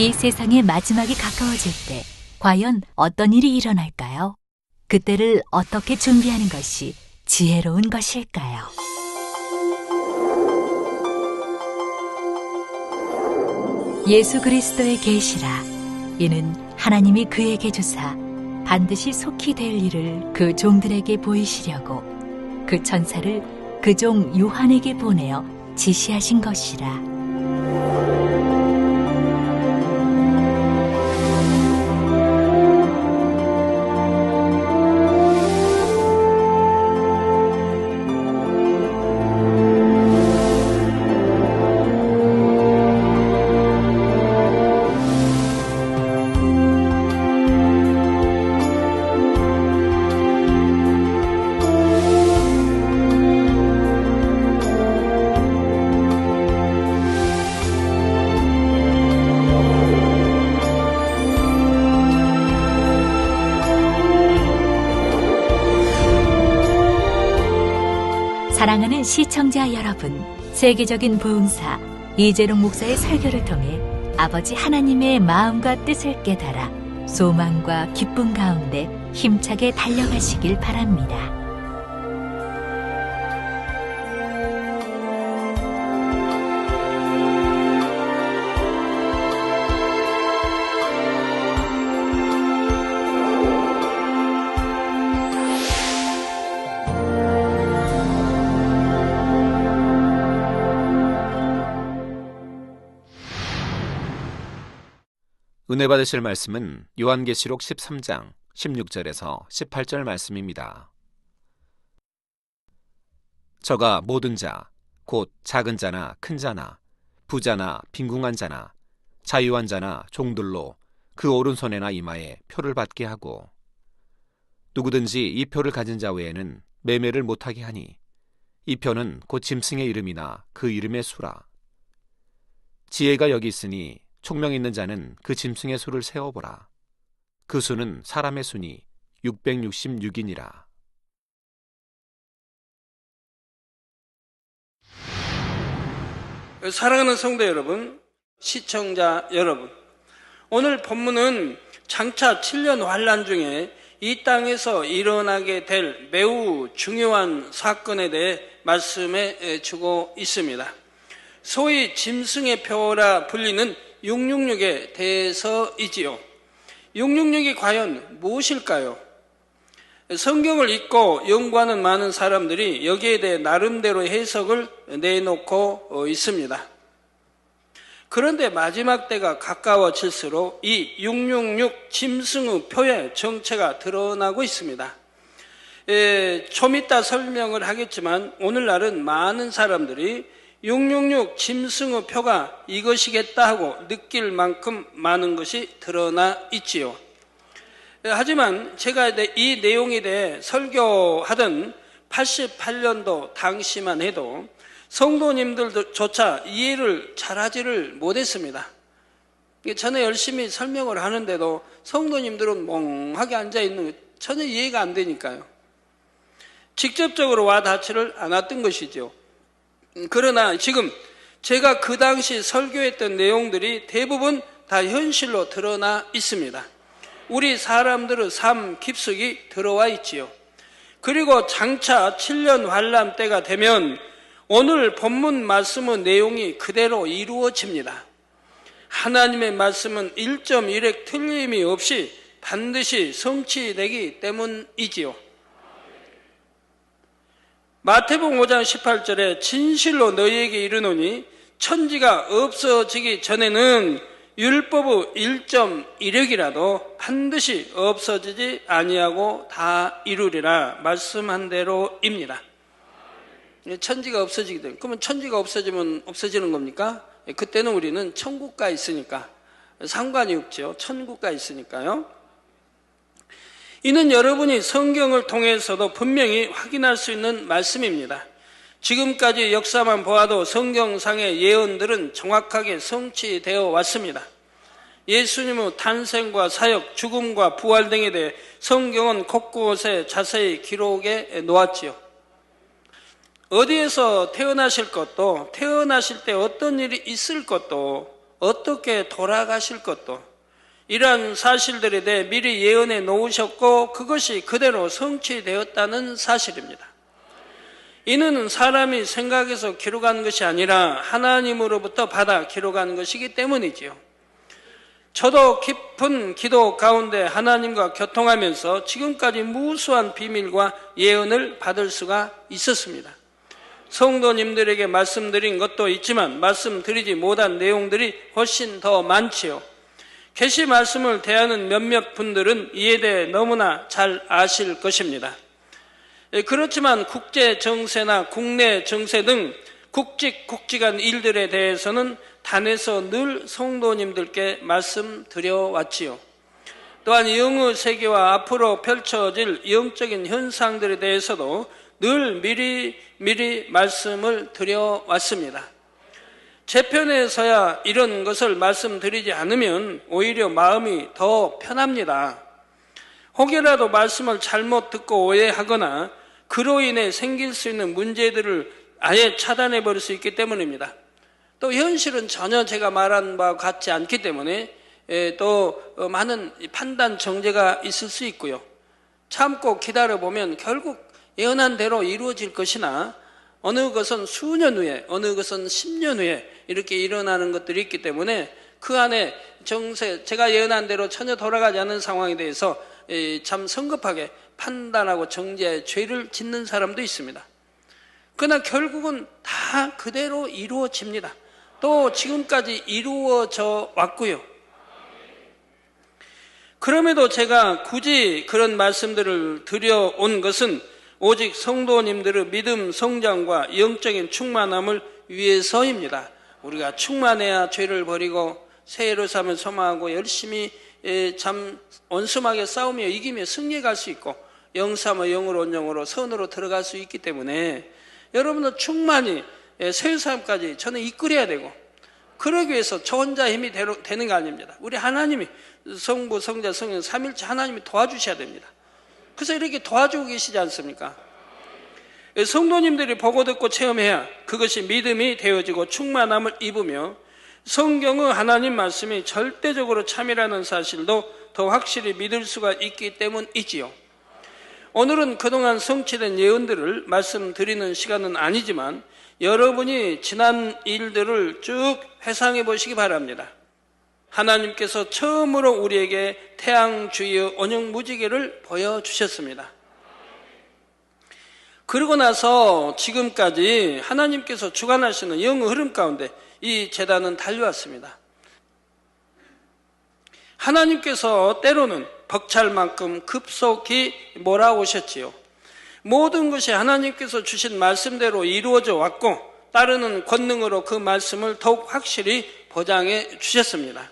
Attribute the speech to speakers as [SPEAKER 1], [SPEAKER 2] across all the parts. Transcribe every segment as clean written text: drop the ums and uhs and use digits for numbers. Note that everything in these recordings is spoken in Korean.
[SPEAKER 1] 이 세상의 마지막이 가까워질 때 과연 어떤 일이 일어날까요? 그때를 어떻게 준비하는 것이 지혜로운 것일까요? 예수 그리스도의 계시라. 이는 하나님이 그에게 주사 반드시 속히 될 일을 그 종들에게 보이시려고 그 천사를 그 종 요한에게 보내어 지시하신 것이라. 사랑하는 시청자 여러분, 세계적인 부흥사 이재롱 목사의 설교를 통해 아버지 하나님의 마음과 뜻을 깨달아 소망과 기쁨 가운데 힘차게 달려가시길 바랍니다.
[SPEAKER 2] 은혜 받으실 말씀은 요한계시록 13장 16절에서 18절 말씀입니다. 저가 모든 자, 곧 작은 자나 큰 자나 부자나 빈궁한 자나 자유한 자나 종들로 그 오른손에나 이마에 표를 받게 하고 누구든지 이 표를 가진 자 외에는 매매를 못하게 하니 이 표는 곧 짐승의 이름이나 그 이름의 수라. 지혜가 여기 있으니 총명 있는 자는 그 짐승의 수를 세어보라. 그 수는 사람의 수니 666이니라.
[SPEAKER 3] 사랑하는 성도 여러분, 시청자 여러분, 오늘 본문은 장차 7년 환란 중에 이 땅에서 일어나게 될 매우 중요한 사건에 대해 말씀해 주고 있습니다. 소위 짐승의 표라 불리는 666에 대해서이지요. 666이 과연 무엇일까요? 성경을 읽고 연구하는 많은 사람들이 여기에 대해 나름대로 해석을 내놓고 있습니다. 그런데 마지막 때가 가까워질수록 이 666 짐승의 표의 정체가 드러나고 있습니다. 좀 이따 설명을 하겠지만 오늘날은 많은 사람들이 666 짐승의 표가 이것이겠다 하고 느낄 만큼 많은 것이 드러나 있지요. 하지만 제가 이 내용에 대해 설교하던 88년도 당시만 해도 성도님들조차 이해를 잘하지를 못했습니다. 저는 열심히 설명을 하는데도 성도님들은 멍하게 앉아있는 거 전혀 이해가 안 되니까요. 직접적으로 와 닿지를 않았던 것이죠. 그러나 지금 제가 그 당시 설교했던 내용들이 대부분 다 현실로 드러나 있습니다. 우리 사람들의 삶 깊숙이 들어와 있지요. 그리고 장차 7년 환란 때가 되면 오늘 본문 말씀의 내용이 그대로 이루어집니다. 하나님의 말씀은 1.1획 틀림이 없이 반드시 성취되기 때문이지요. 마태복음 5장 18절에 진실로 너희에게 이르노니 천지가 없어지기 전에는 율법의 1.1획이라도 반드시 없어지지 아니하고 다 이루리라 말씀한 대로입니다. 천지가 없어지기 때문에, 그러면 천지가 없어지면 없어지는 겁니까? 그때는 우리는 천국가 있으니까 상관이 없죠. 천국가 있으니까요. 이는 여러분이 성경을 통해서도 분명히 확인할 수 있는 말씀입니다. 지금까지 역사만 보아도 성경상의 예언들은 정확하게 성취되어 왔습니다. 예수님의 탄생과 사역, 죽음과 부활 등에 대해 성경은 곳곳에 자세히 기록해 놓았지요. 어디에서 태어나실 것도, 태어나실 때 어떤 일이 있을 것도 어떻게 돌아가실 것도 이러한 사실들에 대해 미리 예언해 놓으셨고 그것이 그대로 성취되었다는 사실입니다. 이는 사람이 생각해서 기록한 것이 아니라 하나님으로부터 받아 기록한 것이기 때문이지요. 저도 깊은 기도 가운데 하나님과 교통하면서 지금까지 무수한 비밀과 예언을 받을 수가 있었습니다. 성도님들에게 말씀드린 것도 있지만 말씀드리지 못한 내용들이 훨씬 더 많지요. 계시 말씀을 대하는 몇몇 분들은 이에 대해 너무나 잘 아실 것입니다. 그렇지만 국제 정세나 국내 정세 등 굵직굵직한 일들에 대해서는 단에서 늘 성도님들께 말씀드려왔지요. 또한 영의 세계와 앞으로 펼쳐질 영적인 현상들에 대해서도 늘 미리 말씀을 드려왔습니다. 제 편에서야 이런 것을 말씀드리지 않으면 오히려 마음이 더 편합니다. 혹여라도 말씀을 잘못 듣고 오해하거나 그로 인해 생길 수 있는 문제들을 아예 차단해 버릴 수 있기 때문입니다. 또 현실은 전혀 제가 말한 바와 같지 않기 때문에 또 많은 판단 정제가 있을 수 있고요. 참고 기다려보면 결국 예언한 대로 이루어질 것이나 어느 것은 수년 후에 어느 것은 10년 후에 이렇게 일어나는 것들이 있기 때문에 그 안에 정세 제가 예언한 대로 전혀 돌아가지 않는 상황에 대해서 참 성급하게 판단하고 정죄 죄를 짓는 사람도 있습니다. 그러나 결국은 다 그대로 이루어집니다. 또 지금까지 이루어져 왔고요. 그럼에도 제가 굳이 그런 말씀들을 드려온 것은 오직 성도님들의 믿음 성장과 영적인 충만함을 위해서입니다. 우리가 충만해야 죄를 버리고 새 예루살렘을 소망하고 열심히 참 온순하게 싸우며 이기며 승리해 갈 수 있고 영삼의 영으로 온 영으로 선으로 들어갈 수 있기 때문에 여러분은 충만히 새 예루살렘까지 저는 이끌어야 되고 그러기 위해서 저 혼자 힘이 되는 게 아닙니다. 우리 하나님이 성부, 성자, 성령, 삼일체 하나님이 도와주셔야 됩니다. 그래서 이렇게 도와주고 계시지 않습니까? 성도님들이 보고 듣고 체험해야 그것이 믿음이 되어지고 충만함을 입으며 성경의 하나님 말씀이 절대적으로 참이라는 사실도 더 확실히 믿을 수가 있기 때문이지요. 오늘은 그동안 성취된 예언들을 말씀드리는 시간은 아니지만 여러분이 지난 일들을 쭉 회상해 보시기 바랍니다. 하나님께서 처음으로 우리에게 태양주의 온영무지개를 보여주셨습니다. 그러고 나서 지금까지 하나님께서 주관하시는 영의 흐름 가운데 이 제단은 달려왔습니다. 하나님께서 때로는 벅찰 만큼 급속히 몰아오셨지요. 모든 것이 하나님께서 주신 말씀대로 이루어져 왔고 따르는 권능으로 그 말씀을 더욱 확실히 보장해 주셨습니다.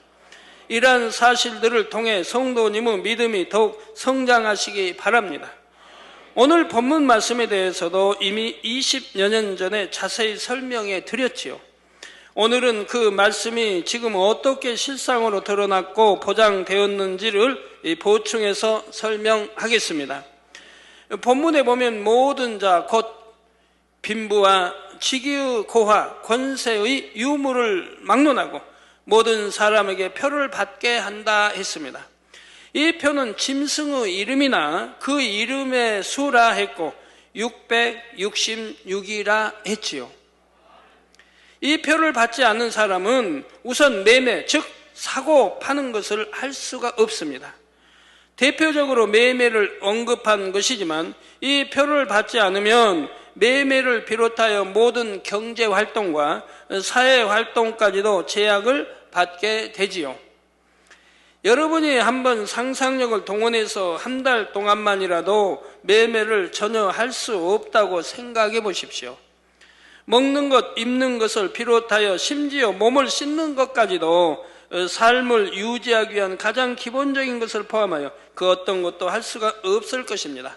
[SPEAKER 3] 이러한 사실들을 통해 성도님의 믿음이 더욱 성장하시기 바랍니다. 오늘 본문 말씀에 대해서도 이미 20여 년 전에 자세히 설명해 드렸지요. 오늘은 그 말씀이 지금 어떻게 실상으로 드러났고 보장되었는지를 보충해서 설명하겠습니다. 본문에 보면 모든 자 곧 빈부와 직위의 고화, 권세의 유무를 막론하고 모든 사람에게 표를 받게 한다 했습니다. 이 표는 짐승의 이름이나 그 이름의 수라 했고 666이라 했지요. 이 표를 받지 않는 사람은 우선 매매, 즉 사고 파는 것을 할 수가 없습니다. 대표적으로 매매를 언급한 것이지만 이 표를 받지 않으면 매매를 비롯하여 모든 경제활동과 사회활동까지도 제약을 받게 되지요. 여러분이 한번 상상력을 동원해서 한 달 동안만이라도 매매를 전혀 할 수 없다고 생각해 보십시오. 먹는 것, 입는 것을 비롯하여 심지어 몸을 씻는 것까지도 삶을 유지하기 위한 가장 기본적인 것을 포함하여 그 어떤 것도 할 수가 없을 것입니다.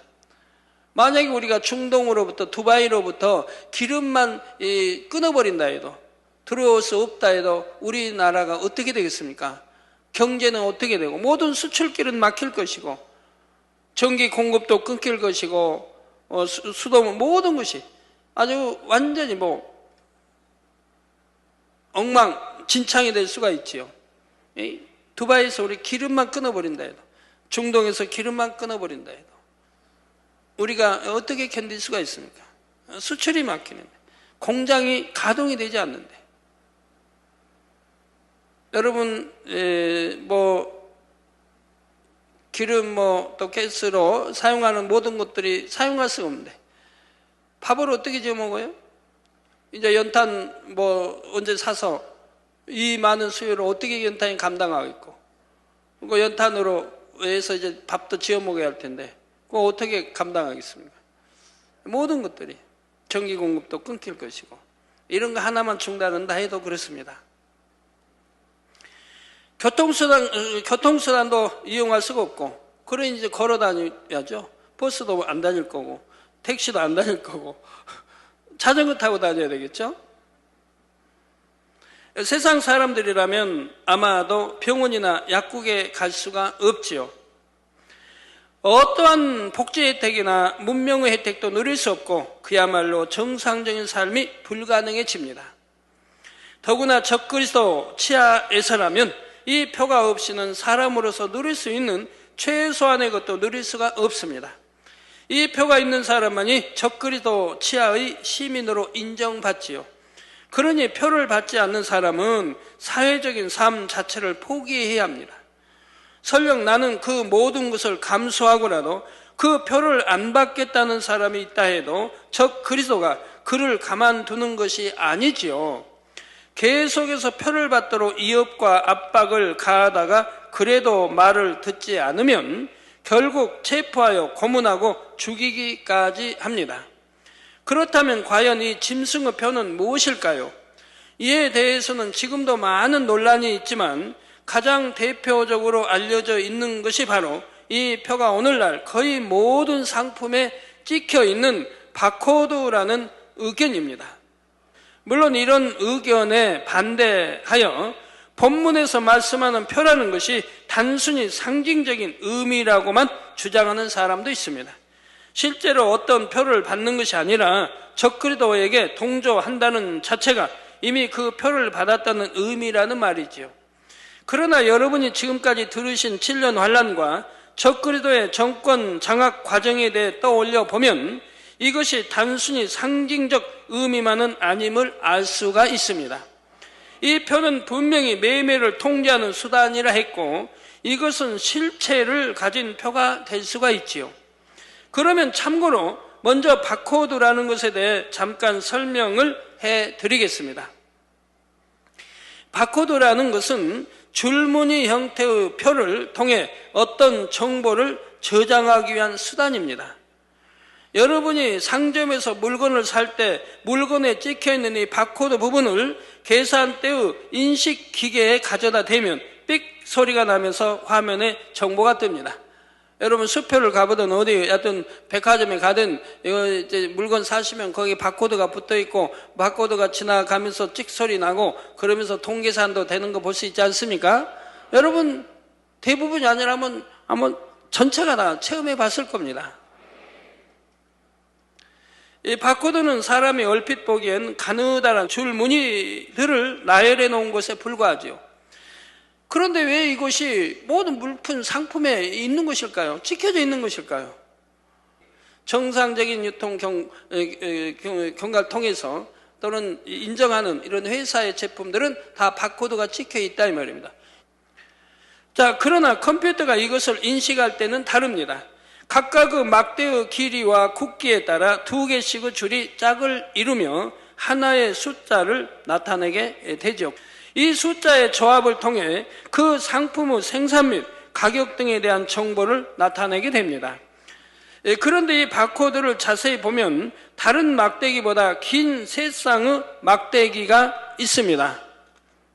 [SPEAKER 3] 만약에 우리가 중동으로부터 두바이로부터 기름만 끊어버린다 해도 들어올 수 없다 해도 우리나라가 어떻게 되겠습니까? 경제는 어떻게 되고 모든 수출길은 막힐 것이고 전기 공급도 끊길 것이고 수도 모든 것이 아주 완전히 엉망 진창이 될 수가 있지요. 두바이에서 우리 기름만 끊어버린다 해도, 중동에서 기름만 끊어버린다 해도 우리가 어떻게 견딜 수가 있습니까? 수출이 막히는데, 공장이 가동이 되지 않는데. 여러분, 기름 또 가스로 사용하는 모든 것들이 사용할 수가 없는데 밥을 어떻게 지어 먹어요? 이제 연탄 언제 사서 이 많은 수요를 어떻게 연탄이 감당하겠고, 그 연탄으로 해서 이제 밥도 지어 먹어야 할 텐데 그거 어떻게 감당하겠습니까? 모든 것들이 전기 공급도 끊길 것이고, 이런 거 하나만 중단한다 해도 그렇습니다. 교통수단도 이용할 수가 없고, 그러니 이제 걸어 다녀야죠. 버스도 안 다닐 거고, 택시도 안 다닐 거고, 자전거 타고 다녀야 되겠죠? 세상 사람들이라면 아마도 병원이나 약국에 갈 수가 없지요. 어떠한 복지 혜택이나 문명의 혜택도 누릴 수 없고, 그야말로 정상적인 삶이 불가능해집니다. 더구나 적그리스도 치하에서라면 이 표가 없이는 사람으로서 누릴 수 있는 최소한의 것도 누릴 수가 없습니다. 이 표가 있는 사람만이 적그리스도 치하의 시민으로 인정받지요. 그러니 표를 받지 않는 사람은 사회적인 삶 자체를 포기해야 합니다. 설령 나는 그 모든 것을 감수하고라도 그 표를 안 받겠다는 사람이 있다 해도 적그리스도가 그를 가만두는 것이 아니지요. 계속해서 표를 받도록 위협과 압박을 가하다가 그래도 말을 듣지 않으면 결국 체포하여 고문하고 죽이기까지 합니다. 그렇다면 과연 이 짐승의 표는 무엇일까요? 이에 대해서는 지금도 많은 논란이 있지만 가장 대표적으로 알려져 있는 것이 바로 이 표가 오늘날 거의 모든 상품에 찍혀 있는 바코드라는 의견입니다. 물론 이런 의견에 반대하여 본문에서 말씀하는 표라는 것이 단순히 상징적인 의미라고만 주장하는 사람도 있습니다. 실제로 어떤 표를 받는 것이 아니라 적그리스도에게 동조한다는 자체가 이미 그 표를 받았다는 의미라는 말이지요. 그러나 여러분이 지금까지 들으신 7년 환란과 적그리스도의 정권 장악 과정에 대해 떠올려 보면 이것이 단순히 상징적 의미만은 아님을 알 수가 있습니다. 이 표는 분명히 매매를 통제하는 수단이라 했고, 이것은 실체를 가진 표가 될 수가 있지요. 그러면 참고로 먼저 바코드라는 것에 대해 잠깐 설명을 해드리겠습니다. 바코드라는 것은 줄무늬 형태의 표를 통해 어떤 정보를 저장하기 위한 수단입니다. 여러분이 상점에서 물건을 살 때 물건에 찍혀있는 이 바코드 부분을 계산대의 인식기계에 가져다 대면 삑 소리가 나면서 화면에 정보가 뜹니다. 여러분 수표를 가보든 어디 하여튼 백화점에 가든 이거 이제 물건 사시면 거기 바코드가 붙어있고 바코드가 지나가면서 찍 소리 나고 그러면서 통계산도 되는 거 볼 수 있지 않습니까? 여러분 대부분이 아니라 한번 전체가 다 체험해 봤을 겁니다. 이 바코드는 사람이 얼핏 보기엔 가느다란 줄 무늬들을 나열해 놓은 것에 불과하지요. 그런데 왜 이것이 모든 물품 상품에 있는 것일까요? 찍혀져 있는 것일까요? 정상적인 유통 경과를 통해서 또는 인정하는 이런 회사의 제품들은 다 바코드가 찍혀 있다 이 말입니다. 자, 그러나 컴퓨터가 이것을 인식할 때는 다릅니다. 각각의 막대의 길이와 굵기에 따라 두 개씩의 줄이 짝을 이루며 하나의 숫자를 나타내게 되죠. 이 숫자의 조합을 통해 그 상품의 생산 및 가격 등에 대한 정보를 나타내게 됩니다. 그런데 이 바코드를 자세히 보면 다른 막대기보다 긴 세 쌍의 막대기가 있습니다.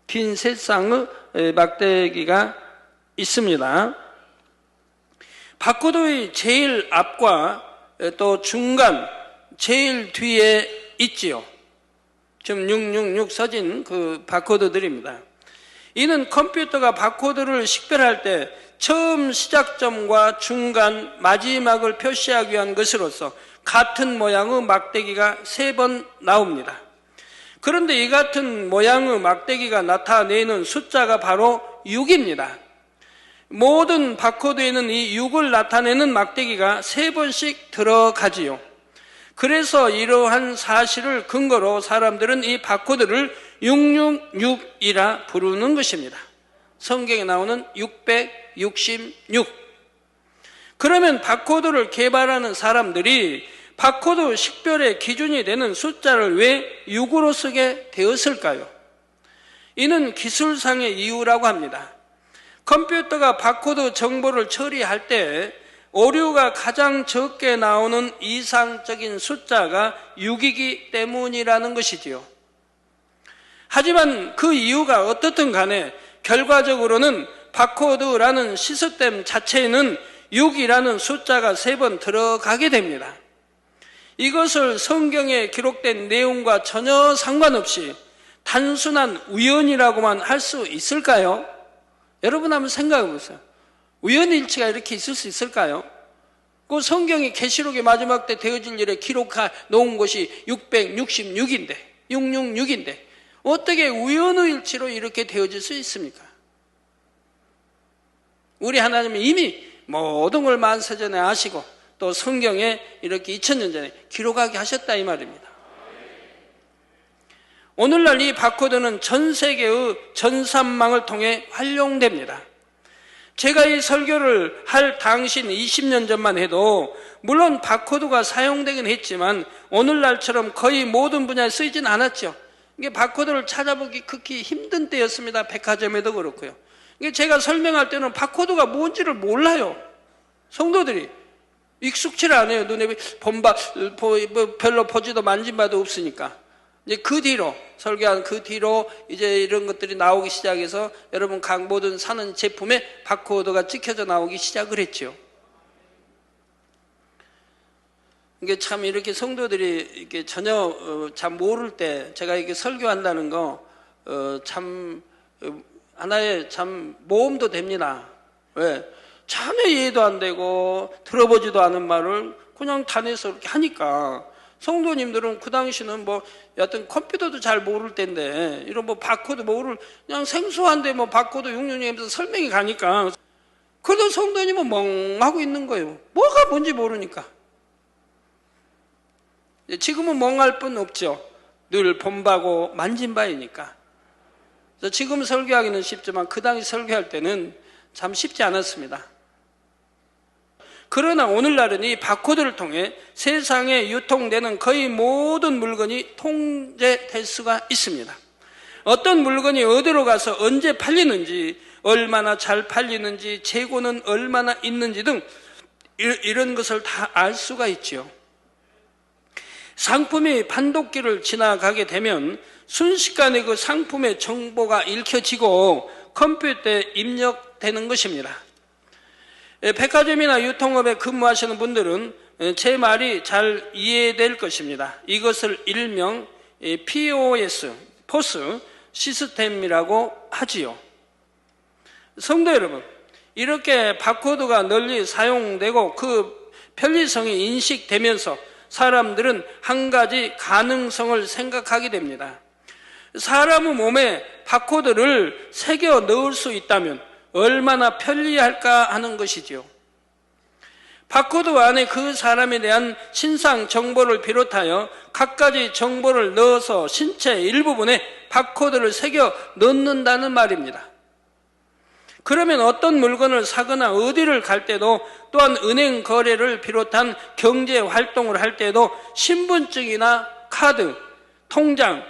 [SPEAKER 3] 긴 세 쌍의 막대기가 있습니다. 바코드의 제일 앞과 또 중간, 제일 뒤에 있지요. 지금 666 써진 그 바코드들입니다. 이는 컴퓨터가 바코드를 식별할 때 처음 시작점과 중간, 마지막을 표시하기 위한 것으로서 같은 모양의 막대기가 3번 나옵니다. 그런데 이 같은 모양의 막대기가 나타내는 숫자가 바로 6입니다. 모든 바코드에는 이 6을 나타내는 막대기가 3번씩 들어가지요. 그래서 이러한 사실을 근거로 사람들은 이 바코드를 666이라 부르는 것입니다. 성경에 나오는 666. 그러면 바코드를 개발하는 사람들이 바코드 식별의 기준이 되는 숫자를 왜 6으로 쓰게 되었을까요? 이는 기술상의 이유라고 합니다. 컴퓨터가 바코드 정보를 처리할 때 오류가 가장 적게 나오는 이상적인 숫자가 6이기 때문이라는 것이지요. 하지만 그 이유가 어떻든 간에 결과적으로는 바코드라는 시스템 자체에는 6이라는 숫자가 3번 들어가게 됩니다. 이것을 성경에 기록된 내용과 전혀 상관없이 단순한 우연이라고만 할 수 있을까요? 여러분 한번 생각해 보세요. 우연일치가 이렇게 있을 수 있을까요? 그 성경이 계시록의 마지막 때 되어질 일에 기록해 놓은 것이 666인데 666인데 어떻게 우연의 일치로 이렇게 되어질 수 있습니까? 우리 하나님은 이미 모든 걸 만세전에 아시고 또 성경에 이렇게 2000년 전에 기록하게 하셨다 이 말입니다. 오늘날 이 바코드는 전 세계의 전산망을 통해 활용됩니다. 제가 이 설교를 할 당시인 20년 전만 해도 물론 바코드가 사용되긴 했지만 오늘날처럼 거의 모든 분야에 쓰이진 않았죠. 이게 바코드를 찾아보기 극히 힘든 때였습니다. 백화점에도 그렇고요. 이게 제가 설명할 때는 바코드가 뭔지를 몰라요. 성도들이 익숙치를 않아요. 눈에 별로 보지도 만진 바도 없으니까. 이제 그 뒤로 설교한 그 뒤로 이제 이런 것들이 나오기 시작해서 여러분 각 모든 사는 제품에 바코드가 찍혀져 나오기 시작을 했죠. 이게 참 이렇게 성도들이 이렇게 전혀 참 모를 때 제가 이렇게 설교한다는 거 참 하나의 참 모험도 됩니다. 왜? 전혀 이해도 안 되고 들어보지도 않은 말을 그냥 단에서 이렇게 하니까 성도님들은 그 당시는 뭐 여하튼 컴퓨터도 잘 모를 때인데 이런 뭐 바코드 뭐를 그냥 생소한데 뭐 바코드 666 하면서 설명이 가니까 그래도 성도님은 멍하고 있는 거예요. 뭐가 뭔지 모르니까. 지금은 멍할 뿐 없죠. 늘 본바고 만진 바이니까. 그래서 지금 설교하기는 쉽지만 그 당시 설교할 때는 참 쉽지 않았습니다. 그러나 오늘날은 이 바코드를 통해 세상에 유통되는 거의 모든 물건이 통제될 수가 있습니다. 어떤 물건이 어디로 가서 언제 팔리는지, 얼마나 잘 팔리는지, 재고는 얼마나 있는지 등 이런 것을 다 알 수가 있죠. 상품이 판독기를 지나가게 되면 순식간에 그 상품의 정보가 읽혀지고 컴퓨터에 입력되는 것입니다. 백화점이나 유통업에 근무하시는 분들은 제 말이 잘 이해될 것입니다. 이것을 일명 POS, POS 시스템이라고 하지요. 성도 여러분, 이렇게 바코드가 널리 사용되고 그 편리성이 인식되면서 사람들은 한 가지 가능성을 생각하게 됩니다. 사람의 몸에 바코드를 새겨 넣을 수 있다면 얼마나 편리할까 하는 것이지요. 바코드 안에 그 사람에 대한 신상 정보를 비롯하여 갖가지 정보를 넣어서 신체 일부분에 바코드를 새겨 넣는다는 말입니다. 그러면 어떤 물건을 사거나 어디를 갈 때도 또한 은행 거래를 비롯한 경제 활동을 할 때도 신분증이나 카드, 통장,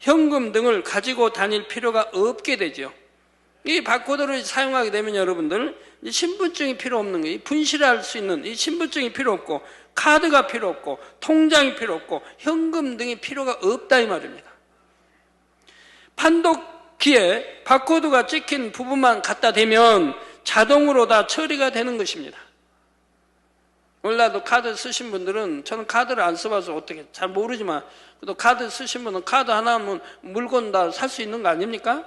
[SPEAKER 3] 현금 등을 가지고 다닐 필요가 없게 되죠. 이 바코드를 사용하게 되면 여러분들 신분증이 필요 없는 거예요. 분실할 수 있는 이 신분증이 필요 없고 카드가 필요 없고 통장이 필요 없고 현금 등이 필요가 없다 이 말입니다. 판독기에 바코드가 찍힌 부분만 갖다 대면 자동으로 다 처리가 되는 것입니다. 몰라도 카드 쓰신 분들은 저는 카드를 안 써봐서 어떻게 잘 모르지만 또 카드 쓰신 분은 카드 하나 하면 물건 다 살 수 있는 거 아닙니까?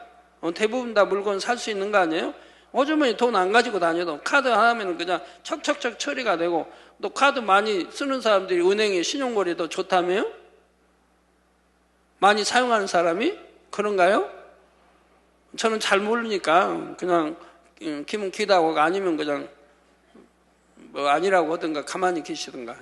[SPEAKER 3] 대부분 다 물건 살 수 있는 거 아니에요? 어쩌면 돈 안 가지고 다녀도 카드 하나면 그냥 척척척 처리가 되고 또 카드 많이 쓰는 사람들이 은행에 신용거래도 좋다며요? 많이 사용하는 사람이? 그런가요? 저는 잘 모르니까 그냥 기면 기다고 아니면 그냥 뭐 아니라고 하든가 가만히 계시든가.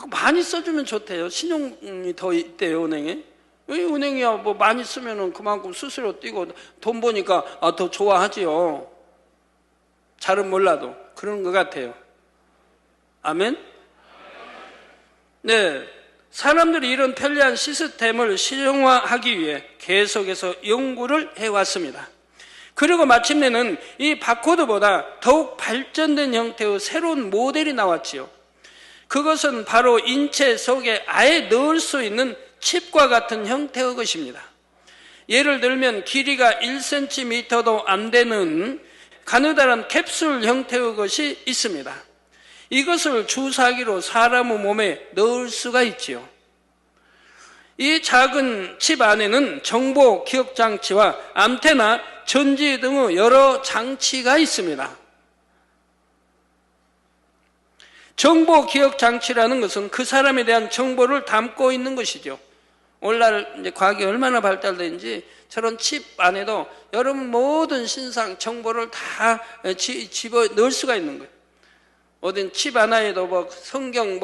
[SPEAKER 3] 많이 써주면 좋대요. 신용이 더 있대요, 은행에. 은행이야 뭐 많이 쓰면은 그만큼 수수료 띄고 돈 보니까 더 좋아하지요. 잘은 몰라도 그런 것 같아요. 아멘? 네, 사람들이 이런 편리한 시스템을 실용화하기 위해 계속해서 연구를 해왔습니다. 그리고 마침내는 이 바코드보다 더욱 발전된 형태의 새로운 모델이 나왔지요. 그것은 바로 인체 속에 아예 넣을 수 있는 칩과 같은 형태의 것입니다. 예를 들면 길이가 1cm도 안 되는 가느다란 캡슐 형태의 것이 있습니다. 이것을 주사기로 사람의 몸에 넣을 수가 있지요. 이 작은 칩 안에는 정보 기억 장치와 안테나, 전지 등의 여러 장치가 있습니다. 정보 기억 장치라는 것은 그 사람에 대한 정보를 담고 있는 것이죠. 오늘날 이제 과학이 얼마나 발달된지 저런 칩 안에도 여러분 모든 신상 정보를 다 집어 넣을 수가 있는 거예요. 어딘 칩 하나에도 뭐 성경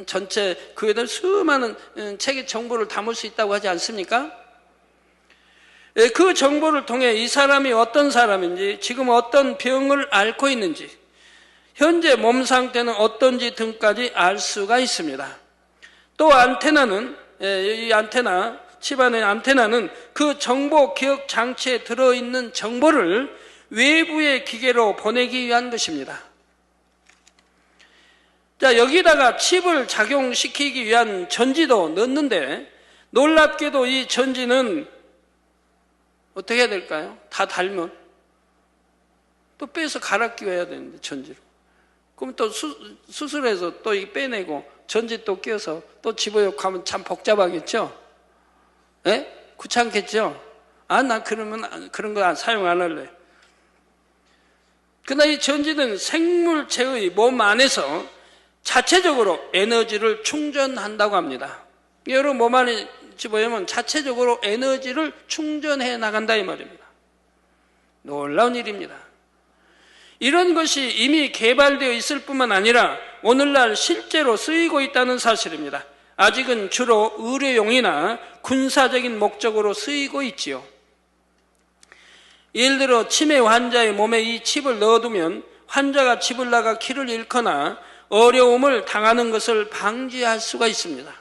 [SPEAKER 3] 전체 그에도 수많은 책의 정보를 담을 수 있다고 하지 않습니까? 그 정보를 통해 이 사람이 어떤 사람인지, 지금 어떤 병을 앓고 있는지, 현재 몸 상태는 어떤지 등까지 알 수가 있습니다. 또 안테나는, 이 안테나, 칩 안의 안테나는 그 정보 기억 장치에 들어있는 정보를 외부의 기계로 보내기 위한 것입니다. 자, 여기다가 칩을 작용시키기 위한 전지도 넣는데, 놀랍게도 이 전지는 어떻게 해야 될까요? 다 달면 또 빼서 갈아 끼워야 되는데, 전지로. 그럼 또 수술해서 또 빼내고 전지 또 끼워서 또 집어넣고 하면 참 복잡하겠죠? 예? 귀찮겠죠? 나 그러면 그런 거 사용 안 할래. 그러나 이 전지는 생물체의 몸 안에서 자체적으로 에너지를 충전한다고 합니다. 여러분 몸 안에 집어넣으면 자체적으로 에너지를 충전해 나간다 이 말입니다. 놀라운 일입니다. 이런 것이 이미 개발되어 있을 뿐만 아니라 오늘날 실제로 쓰이고 있다는 사실입니다. 아직은 주로 의료용이나 군사적인 목적으로 쓰이고 있지요. 예를 들어 치매 환자의 몸에 이 칩을 넣어두면 환자가 집을 나가 길을 잃거나 어려움을 당하는 것을 방지할 수가 있습니다.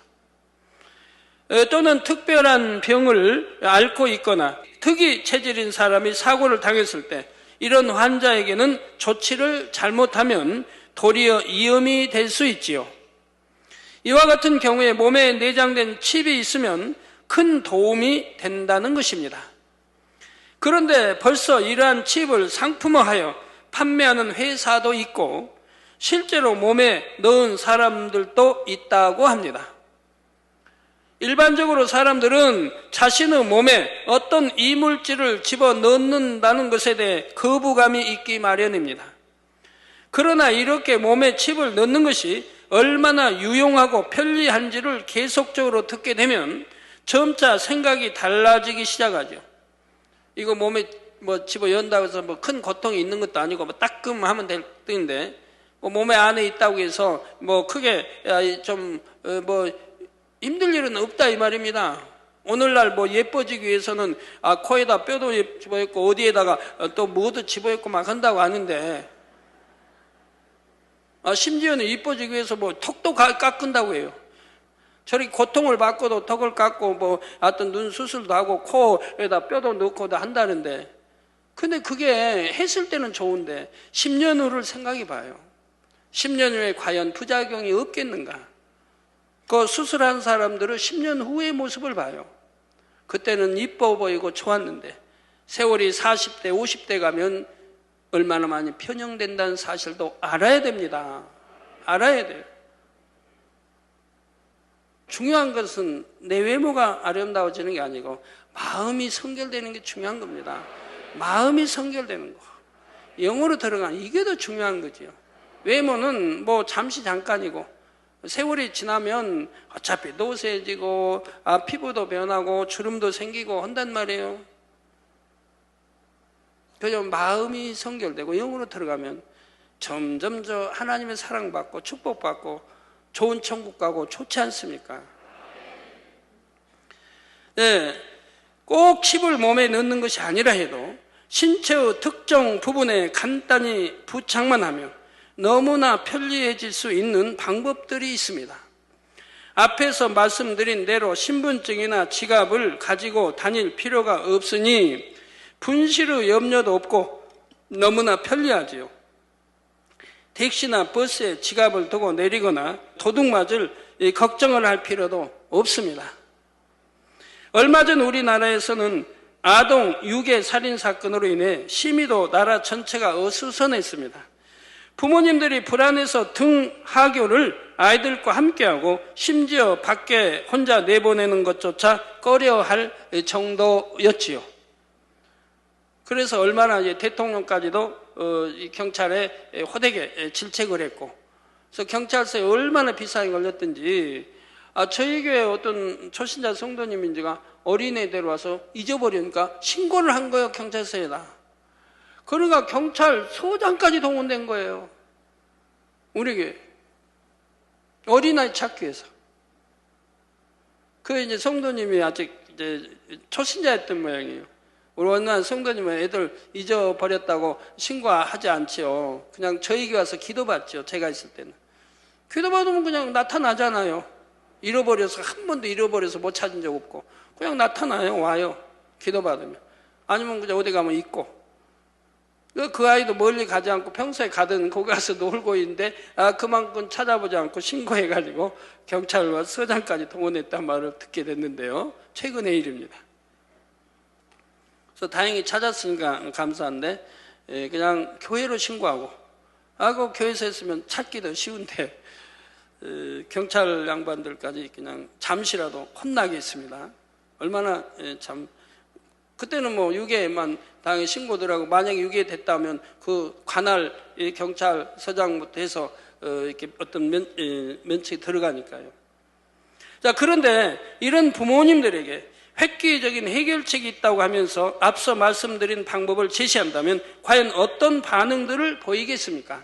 [SPEAKER 3] 또는 특별한 병을 앓고 있거나 특이 체질인 사람이 사고를 당했을 때 이런 환자에게는 조치를 잘못하면 도리어 위험이 될 수 있지요. 이와 같은 경우에 몸에 내장된 칩이 있으면 큰 도움이 된다는 것입니다. 그런데 벌써 이러한 칩을 상품화하여 판매하는 회사도 있고 실제로 몸에 넣은 사람들도 있다고 합니다. 일반적으로 사람들은 자신의 몸에 어떤 이물질을 집어넣는다는 것에 대해 거부감이 있기 마련입니다. 그러나 이렇게 몸에 칩을 넣는 것이 얼마나 유용하고 편리한지를 계속적으로 듣게 되면 점차 생각이 달라지기 시작하죠. 이거 몸에 집어 연다고 해서 큰 고통이 있는 것도 아니고 따끔하면 될 텐데 몸에 안에 있다고 해서 크게 힘들 일은 없다 이 말입니다. 오늘날 예뻐지기 위해서는 코에다 뼈도 집어있고 어디에다가 또 뭐도 집어있고 막 한다고 하는데 심지어는 이뻐지기 위해서 턱도 깎은다고 해요. 저렇게 고통을 받고도 턱을 깎고 하여튼 눈 수술도 하고 코에다 뼈도 넣고도 한다는데 근데 그게 했을 때는 좋은데 10년 후를 생각해 봐요. 10년 후에 과연 부작용이 없겠는가? 그 수술한 사람들은 10년 후의 모습을 봐요. 그때는 이뻐 보이고 좋았는데 세월이 40대, 50대 가면 얼마나 많이 편향된다는 사실도 알아야 됩니다. 알아야 돼요. 중요한 것은 내 외모가 아름다워지는 게 아니고 마음이 성결되는 게 중요한 겁니다. 마음이 성결되는 거. 영으로 들어가는 이게 더 중요한 거죠. 외모는 잠시 잠깐이고 세월이 지나면 어차피 노쇠해지고 피부도 변하고 주름도 생기고 한단 말이에요. 그래서 마음이 성결되고 영으로 들어가면 점점 저 하나님의 사랑받고 축복받고 좋은 천국 가고 좋지 않습니까? 네, 꼭 칩을 몸에 넣는 것이 아니라 해도 신체의 특정 부분에 간단히 부착만 하면 너무나 편리해질 수 있는 방법들이 있습니다. 앞에서 말씀드린 대로 신분증이나 지갑을 가지고 다닐 필요가 없으니 분실의 염려도 없고 너무나 편리하지요. 택시나 버스에 지갑을 두고 내리거나 도둑 맞을 걱정을 할 필요도 없습니다. 얼마 전 우리나라에서는 아동 유괴 살인 사건으로 인해 심의도 나라 전체가 어수선했습니다. 부모님들이 불안해서 등하교를 아이들과 함께하고 심지어 밖에 혼자 내보내는 것조차 꺼려할 정도였지요. 그래서 얼마나 이제 대통령까지도 경찰에 호되게 질책을 했고, 그래서 경찰서에 얼마나 비싸게 걸렸던지, 저희 교회 어떤 초신자 성도님인지가 어린애 데려와서 잊어버리니까 신고를 한 거예요, 경찰서에다. 그러니까 경찰서장까지 동원된 거예요. 우리 교회. 어린아이 찾기 위해서. 그 이제 성도님이 아직 이제 초신자였던 모양이에요. 우리 원난 성도님은 애들 잊어버렸다고 신고하지 않지요. 그냥 저희 교회 와서 기도받죠. 제가 있을 때는. 기도받으면 그냥 나타나잖아요. 잃어버려서 한 번도 잃어버려서 못 찾은 적 없고 그냥 나타나요. 와요. 기도받으면. 아니면 그냥 어디 가면 있고. 그 아이도 멀리 가지 않고 평소에 가든 거기 가서 놀고 있는데 그만큼 찾아보지 않고 신고해가지고 경찰과 서장까지 동원했단 말을 듣게 됐는데요. 최근의 일입니다. 그래서 다행히 찾았으니까 감사한데 그냥 교회로 신고하고 그 교회에서 했으면 찾기도 쉬운데 경찰 양반들까지 그냥 잠시라도 혼나게 했습니다. 얼마나 참 그때는 뭐 유괴만 당연히 신고들하고 만약에 유괴됐다면 그 관할 경찰서장부터 해서 이렇게 어떤 면책이 들어가니까요. 자, 그런데 이런 부모님들에게 획기적인 해결책이 있다고 하면서 앞서 말씀드린 방법을 제시한다면 과연 어떤 반응들을 보이겠습니까?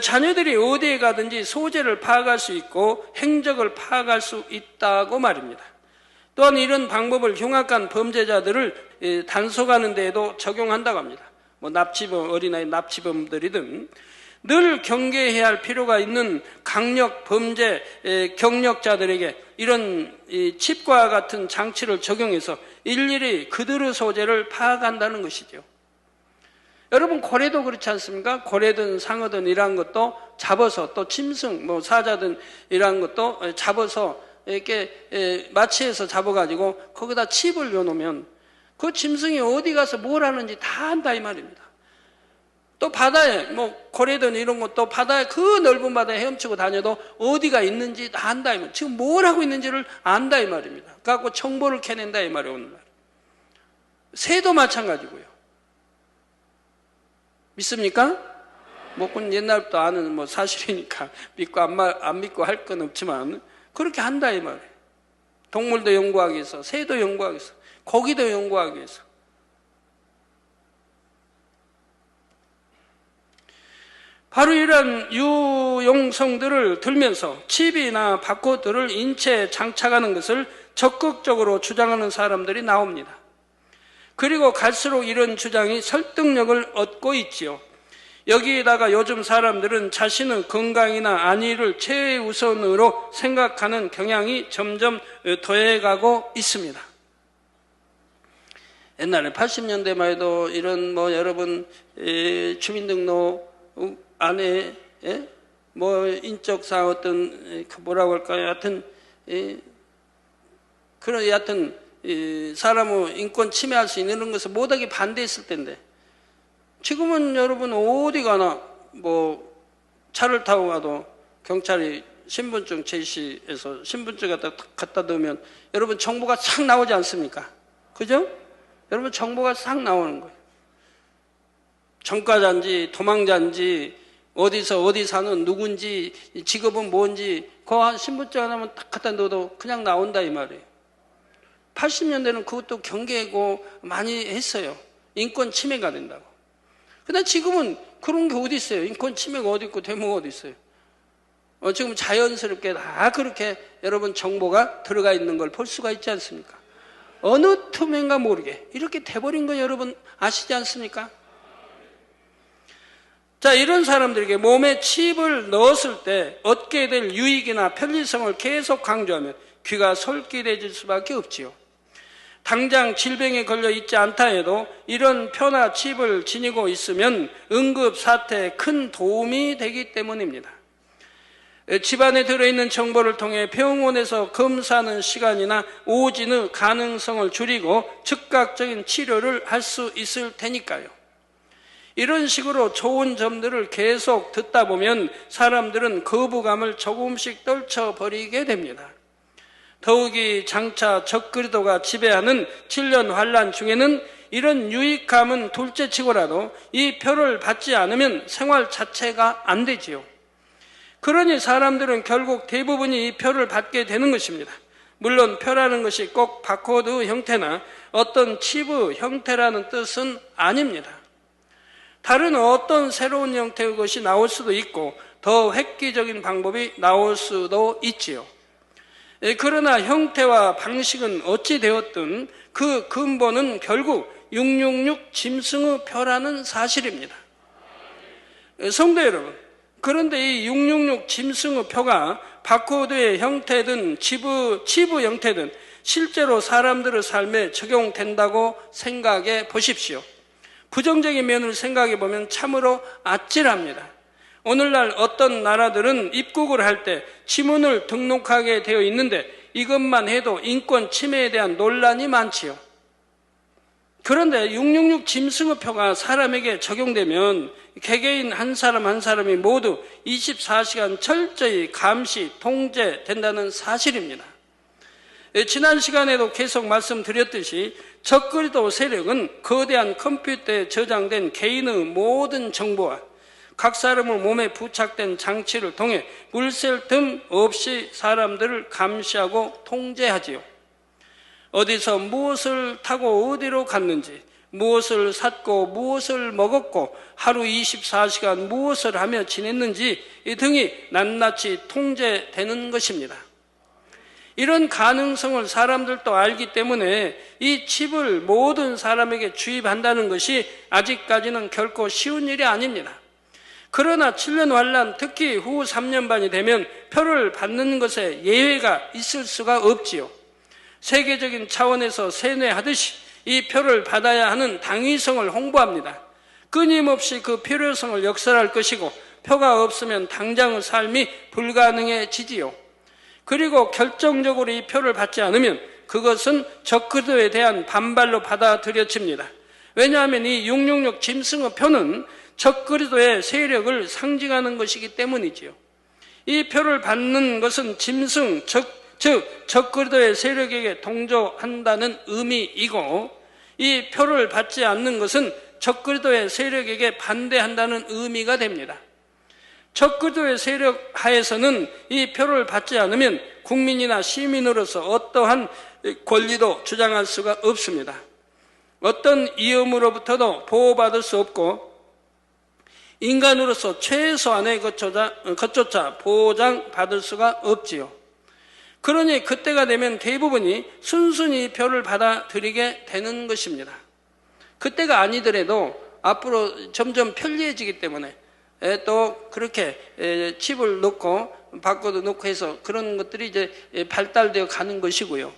[SPEAKER 3] 자녀들이 어디에 가든지 소재를 파악할 수 있고 행적을 파악할 수 있다고 말입니다. 또한 이런 방법을 흉악한 범죄자들을 단속하는 데에도 적용한다고 합니다. 뭐 납치범, 어린아이 납치범들이든 늘 경계해야 할 필요가 있는 강력 범죄 경력자들에게 이런 칩과 같은 장치를 적용해서 일일이 그들의 소재를 파악한다는 것이죠. 여러분 고래도 그렇지 않습니까? 고래든 상어든 이런 것도 잡아서 또 짐승, 뭐 사자든 이런 것도 잡아서 이렇게 마취해서 잡아가지고 거기다 칩을 넣어놓으면 그 짐승이 어디 가서 뭘 하는지 다 안다 이 말입니다. 또 바다에 뭐 고래든 이런 것도 바다에 그 넓은 바다에 헤엄치고 다녀도 어디가 있는지 다 안다 이 말입니다. 지금 뭘 하고 있는지를 안다 이 말입니다. 그래갖고 정보를 캐낸다 이 말이에요. 오늘날 새도 마찬가지고요. 믿습니까? 뭐 그건 옛날부터 아는 뭐 사실이니까 믿고 안 믿고 할 건 없지만 그렇게 한다 이 말이에요. 동물도 연구하기 위해서, 새도 연구하기 위해서, 고기도 연구하기 위해서. 바로 이런 유용성들을 들면서 칩이나 바코드를 인체에 장착하는 것을 적극적으로 주장하는 사람들이 나옵니다. 그리고 갈수록 이런 주장이 설득력을 얻고 있지요. 여기에다가 요즘 사람들은 자신의 건강이나 안위를 최우선으로 생각하는 경향이 점점 더해가고 있습니다. 옛날에 80년대만 해도 이런 뭐 여러분 주민등록 안에 뭐 인적사항 어떤 뭐라고 할까요? 하여튼 그런 여하튼 사람의 인권 침해할 수 있는 이런 것을 못하게 반대했을 텐데 지금은 여러분 어디 가나 뭐 차를 타고 가도 경찰이 신분증 제시해서 신분증 갖다 넣으면 여러분 정보가 싹 나오지 않습니까? 그죠? 여러분 정보가 싹 나오는 거예요. 전과자인지 도망자인지 어디서 어디 사는 누군지 직업은 뭔지 그거 신분증 하나만 딱 갖다 넣어도 그냥 나온다 이 말이에요. 80년대는 그것도 경계고 많이 했어요. 인권 침해가 된다고. 근데 지금은 그런 게 어디 있어요? 인권 침해가 어디 있고 데모가 어디 있어요? 지금 자연스럽게 다 그렇게 여러분 정보가 들어가 있는 걸 볼 수가 있지 않습니까? 어느 틈인가 모르게 이렇게 돼버린 거 여러분 아시지 않습니까? 자, 이런 사람들에게 몸에 칩을 넣었을 때 얻게 될 유익이나 편리성을 계속 강조하면 귀가 솔깃해질 수밖에 없지요. 당장 질병에 걸려 있지 않다 해도 이런 표나 칩을 지니고 있으면 응급 사태에 큰 도움이 되기 때문입니다. 집안에 들어있는 정보를 통해 병원에서 검사하는 시간이나 오진의 가능성을 줄이고 즉각적인 치료를 할 수 있을 테니까요. 이런 식으로 좋은 점들을 계속 듣다 보면 사람들은 거부감을 조금씩 떨쳐버리게 됩니다. 더욱이 장차 적그리도가 지배하는 질년 환란 중에는 이런 유익감은 둘째치고라도 이 표를 받지 않으면 생활 자체가 안 되지요. 그러니 사람들은 결국 대부분이 이 표를 받게 되는 것입니다. 물론 표라는 것이 꼭 바코드 형태나 어떤 칩의 형태라는 뜻은 아닙니다. 다른 어떤 새로운 형태의 것이 나올 수도 있고 더 획기적인 방법이 나올 수도 있지요. 그러나 형태와 방식은 어찌 되었든 그 근본은 결국 666 짐승의 표라는 사실입니다. 성도 여러분, 그런데 이 666 짐승의 표가 바코드의 형태든 칩의 형태든 실제로 사람들의 삶에 적용된다고 생각해 보십시오. 부정적인 면을 생각해 보면 참으로 아찔합니다. 오늘날 어떤 나라들은 입국을 할 때 지문을 등록하게 되어 있는데 이것만 해도 인권 침해에 대한 논란이 많지요. 그런데 666 짐승의 표가 사람에게 적용되면 개개인 한 사람 한 사람이 모두 24시간 철저히 감시, 통제된다는 사실입니다. 지난 시간에도 계속 말씀드렸듯이 적그리도 세력은 거대한 컴퓨터에 저장된 개인의 모든 정보와 각 사람의 몸에 부착된 장치를 통해 물샐 틈 없이 사람들을 감시하고 통제하지요. 어디서 무엇을 타고 어디로 갔는지, 무엇을 샀고 무엇을 먹었고 하루 24시간 무엇을 하며 지냈는지 이 등이 낱낱이 통제되는 것입니다. 이런 가능성을 사람들도 알기 때문에 이 칩을 모든 사람에게 주입한다는 것이 아직까지는 결코 쉬운 일이 아닙니다. 그러나 7년 환란, 특히 후 3년 반이 되면 표를 받는 것에 예외가 있을 수가 없지요. 세계적인 차원에서 세뇌하듯이 이 표를 받아야 하는 당위성을 홍보합니다. 끊임없이 그 필요성을 역설할 것이고 표가 없으면 당장의 삶이 불가능해지지요. 그리고 결정적으로 이 표를 받지 않으면 그것은 적그리도에 대한 반발로 받아들여집니다. 왜냐하면 이 666 짐승의 표는 적그리도의 세력을 상징하는 것이기 때문이지요. 이 표를 받는 것은 짐승, 즉 적그리도의 세력에게 동조한다는 의미이고 이 표를 받지 않는 것은 적그리도의 세력에게 반대한다는 의미가 됩니다. 적그리도의 세력 하에서는 이 표를 받지 않으면 국민이나 시민으로서 어떠한 권리도 주장할 수가 없습니다. 어떤 위험으로부터도 보호받을 수 없고 인간으로서 최소한의 것조차 보장받을 수가 없지요. 그러니 그때가 되면 대부분이 순순히 표를 받아들이게 되는 것입니다. 그때가 아니더라도 앞으로 점점 편리해지기 때문에 또 그렇게 칩을 넣고 바코드 넣고 해서 그런 것들이 이제 발달되어 가는 것이고요.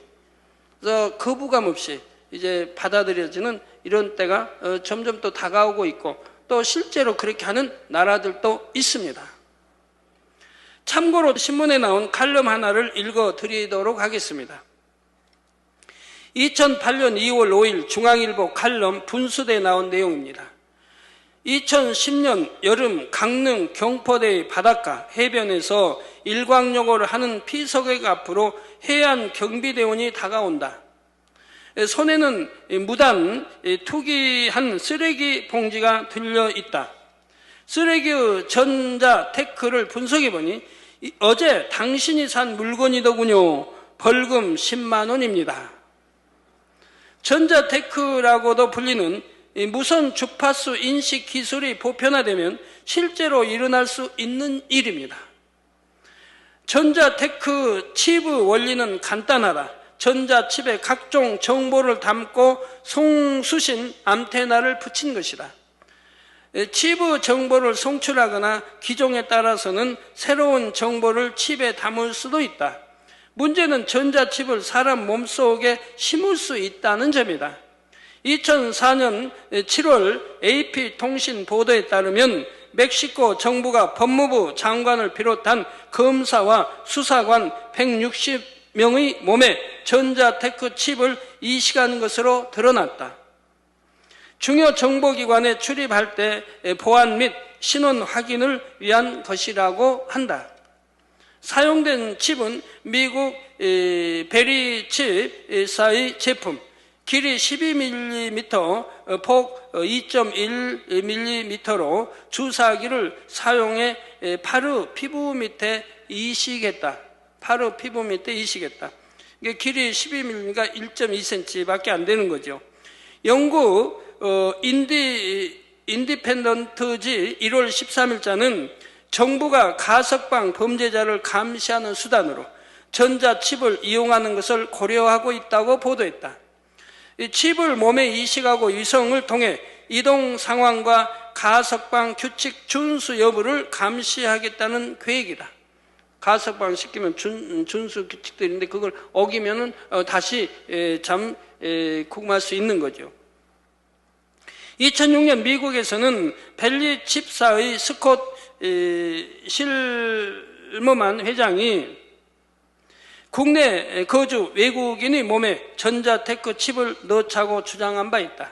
[SPEAKER 3] 그래서 거부감 없이 이제 받아들여지는 이런 때가 점점 또 다가오고 있고 또 실제로 그렇게 하는 나라들도 있습니다. 참고로 신문에 나온 칼럼 하나를 읽어드리도록 하겠습니다. 2008년 2월 5일 중앙일보 칼럼 분수대에 나온 내용입니다. 2010년 여름 강릉 경포대의 바닷가 해변에서 일광욕을 하는 피서객 앞으로 해안경비대원이 다가온다. 손에는 무단 투기한 쓰레기 봉지가 들려 있다. 쓰레기의 전자 테크를 분석해보니 어제 당신이 산 물건이더군요. 벌금 10만 원입니다. 전자 테크라고도 불리는 무선 주파수 인식 기술이 보편화되면 실제로 일어날 수 있는 일입니다. 전자테크 칩의 원리는 간단하다. 전자칩에 각종 정보를 담고 송수신 안테나를 붙인 것이다. 칩의 정보를 송출하거나 기종에 따라서는 새로운 정보를 칩에 담을 수도 있다. 문제는 전자칩을 사람 몸속에 심을 수 있다는 점이다. 2004년 7월 AP통신 보도에 따르면 멕시코 정부가 법무부 장관을 비롯한 검사와 수사관 160명의 몸에 전자테크 칩을 이식한 것으로 드러났다. 중요 정보기관에 출입할 때 보안 및 신원 확인을 위한 것이라고 한다. 사용된 칩은 미국 베리칩사의 제품, 길이 12mm, 폭 2.1mm로 주사기를 사용해 파르 피부 밑에 이식했다. 파르 피부 밑에 이식했다. 이게 길이 12mm가 1.2cm밖에 안 되는 거죠. 영국 인디펜던트지 1월 13일자는 정부가 가석방 범죄자를 감시하는 수단으로 전자칩을 이용하는 것을 고려하고 있다고 보도했다. 이 칩을 몸에 이식하고 위성을 통해 이동 상황과 가석방 규칙 준수 여부를 감시하겠다는 계획이다. 가석방 시키면 준수 규칙들인데 그걸 어기면은 다시 구금할 수 있는 거죠. 2006년 미국에서는 벨리 칩사의 스콧 실머만 회장이 국내 거주 외국인의 몸에 전자테크 칩을 넣자고 주장한 바 있다.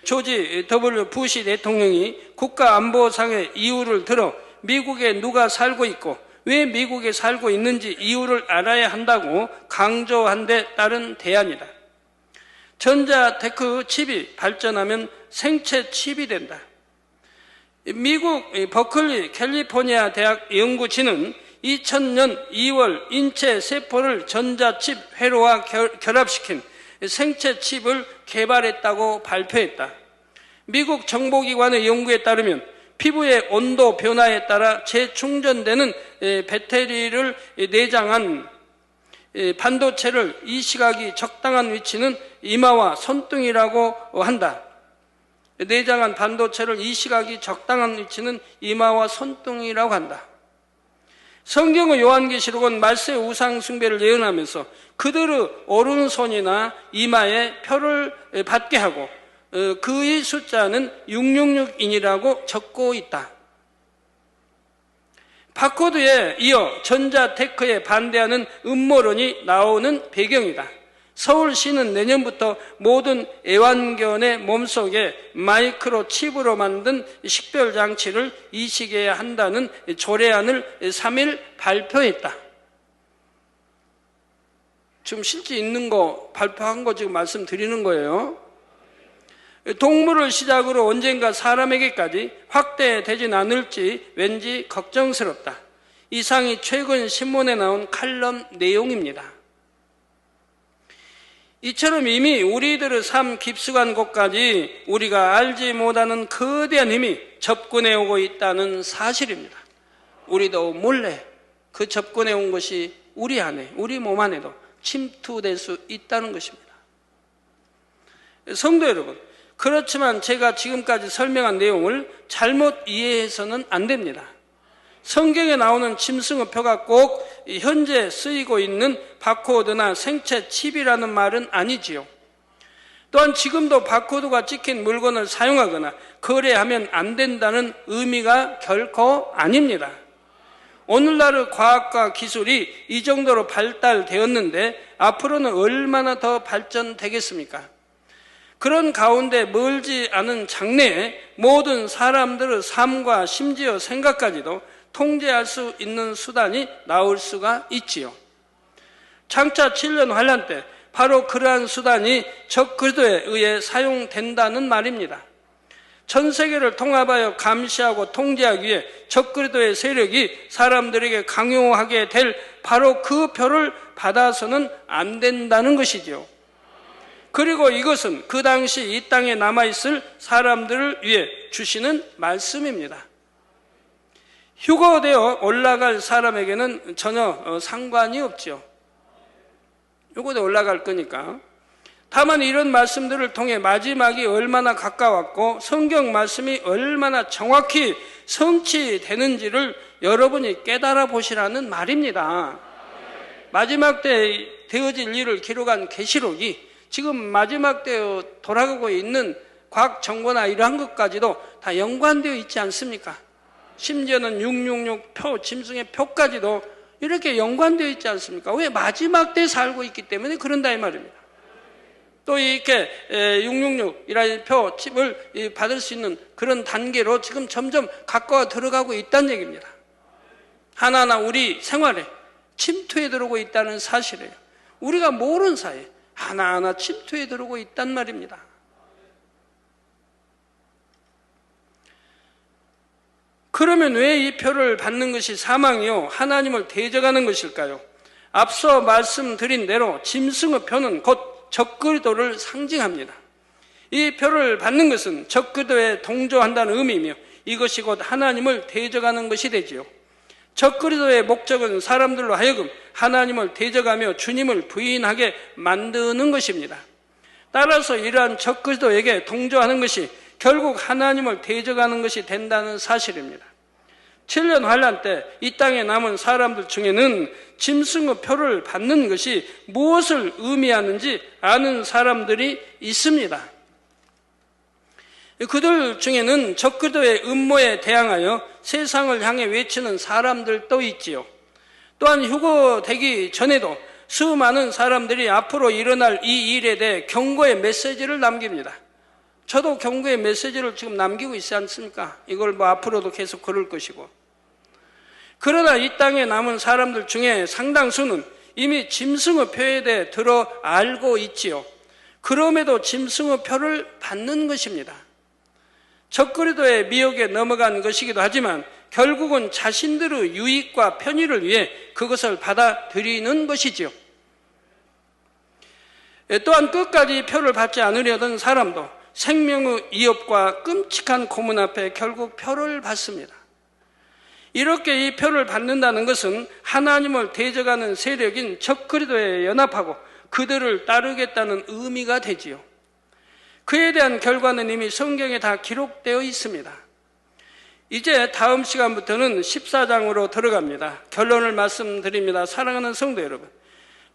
[SPEAKER 3] 조지 W 부시 대통령이 국가안보상의 이유를 들어 미국에 누가 살고 있고 왜 미국에 살고 있는지 이유를 알아야 한다고 강조한 데 따른 대안이다. 전자테크 칩이 발전하면 생체 칩이 된다. 미국 버클리 캘리포니아 대학 연구진은 2000년 2월 인체 세포를 전자칩 회로와 결합시킨 생체 칩을 개발했다고 발표했다. 미국 정보기관의 연구에 따르면 피부의 온도 변화에 따라 재충전되는 배터리를 내장한 반도체를 이식하기 적당한 위치는 이마와 손등이라고 한다. 내장한 반도체를 이식하기 적당한 위치는 이마와 손등이라고 한다. 성경의 요한계시록은 말세 우상 숭배를 예언하면서 그들의 오른손이나 이마에 표를 받게 하고 그의 숫자는 666인이라고 적고 있다. 바코드에 이어 전자테크에 반대하는 음모론이 나오는 배경이다. 서울시는 내년부터 모든 애완견의 몸속에 마이크로칩으로 만든 식별장치를 이식해야 한다는 조례안을 3일 발표했다. 지금 실제 있는 거 발표한 거 지금 말씀드리는 거예요. 동물을 시작으로 언젠가 사람에게까지 확대되진 않을지 왠지 걱정스럽다. 이상이 최근 신문에 나온 칼럼 내용입니다. 이처럼 이미 우리들의 삶 깊숙한 곳까지 우리가 알지 못하는 거대한 힘이 접근해 오고 있다는 사실입니다. 우리도 몰래 그 접근해 온 것이 우리 안에, 우리 몸 안에도 침투될 수 있다는 것입니다. 성도 여러분, 그렇지만 제가 지금까지 설명한 내용을 잘못 이해해서는 안 됩니다. 성경에 나오는 짐승의표가 꼭 현재 쓰이고 있는 바코드나 생체 칩이라는 말은 아니지요. 또한 지금도 바코드가 찍힌 물건을 사용하거나 거래하면 안 된다는 의미가 결코 아닙니다. 오늘날의 과학과 기술이 이 정도로 발달되었는데 앞으로는 얼마나 더 발전되겠습니까? 그런 가운데 멀지 않은 장래에 모든 사람들의 삶과 심지어 생각까지도 통제할 수 있는 수단이 나올 수가 있지요. 장차 7년 환란 때 바로 그러한 수단이 적그리스도에 의해 사용된다는 말입니다. 전 세계를 통합하여 감시하고 통제하기 위해 적그리스도의 세력이 사람들에게 강요하게 될 바로 그 표를 받아서는 안 된다는 것이죠. 그리고 이것은 그 당시 이 땅에 남아있을 사람들을 위해 주시는 말씀입니다. 휴거되어 올라갈 사람에게는 전혀 상관이 없죠. 휴거되어 올라갈 거니까. 다만 이런 말씀들을 통해 마지막이 얼마나 가까웠고 성경 말씀이 얼마나 정확히 성취되는지를 여러분이 깨달아 보시라는 말입니다. 마지막 때 되어질 일을 기록한 계시록이 지금 마지막 때 돌아가고 있는 과학 정보나 이러한 것까지도 다 연관되어 있지 않습니까? 심지어는 666 표, 짐승의 표까지도 이렇게 연관되어 있지 않습니까? 왜? 마지막 때 살고 있기 때문에 그런다 이 말입니다. 또 이렇게 666이라는 표집을 받을 수 있는 그런 단계로 지금 점점 가까워 들어가고 있다는 얘기입니다. 하나하나 우리 생활에 침투해 들어오고 있다는 사실이에요. 우리가 모르는 사이에 하나하나 침투해 들어오고 있단 말입니다. 그러면 왜 이 표를 받는 것이 사망이요 하나님을 대적하는 것일까요? 앞서 말씀드린 대로 짐승의 표는 곧 적그리스도를 상징합니다. 이 표를 받는 것은 적그리스도에 동조한다는 의미이며 이것이 곧 하나님을 대적하는 것이 되지요. 적그리스도의 목적은 사람들로 하여금 하나님을 대적하며 주님을 부인하게 만드는 것입니다. 따라서 이러한 적그리스도에게 동조하는 것이 결국 하나님을 대적하는 것이 된다는 사실입니다. 7년 환란 때 이 땅에 남은 사람들 중에는 짐승의 표를 받는 것이 무엇을 의미하는지 아는 사람들이 있습니다. 그들 중에는 적그리스도의 음모에 대항하여 세상을 향해 외치는 사람들도 있지요. 또한 휴거되기 전에도 수많은 사람들이 앞으로 일어날 이 일에 대해 경고의 메시지를 남깁니다. 저도 경고의 메시지를 지금 남기고 있지 않습니까? 이걸 앞으로도 계속 그럴 것이고. 그러나 이 땅에 남은 사람들 중에 상당수는 이미 짐승의 표에 대해 들어 알고 있지요. 그럼에도 짐승의 표를 받는 것입니다. 적그리스도의 미혹에 넘어간 것이기도 하지만 결국은 자신들의 유익과 편의를 위해 그것을 받아들이는 것이지요. 또한 끝까지 표를 받지 않으려던 사람도 생명의 위협과 끔찍한 고문 앞에 결국 표를 받습니다. 이렇게 이 표를 받는다는 것은 하나님을 대적하는 세력인 적그리스도에 연합하고 그들을 따르겠다는 의미가 되지요. 그에 대한 결과는 이미 성경에 다 기록되어 있습니다. 이제 다음 시간부터는 14장으로 들어갑니다. 결론을 말씀드립니다. 사랑하는 성도 여러분,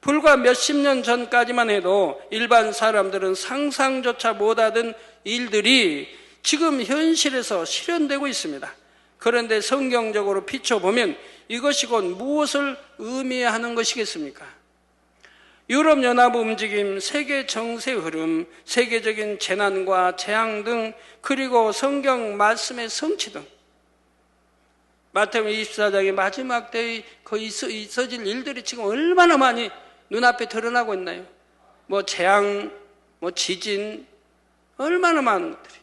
[SPEAKER 3] 불과 몇십 년 전까지만 해도 일반 사람들은 상상조차 못하던 일들이 지금 현실에서 실현되고 있습니다. 그런데 성경적으로 비춰보면 이것이 곧 무엇을 의미하는 것이겠습니까? 유럽연합 움직임, 세계 정세 흐름, 세계적인 재난과 재앙 등, 그리고 성경 말씀의 성취 등, 마태복음 24장의 마지막 때에 있어질 일들이 지금 얼마나 많이 눈앞에 드러나고 있나요? 재앙, 지진, 얼마나 많은 것들이.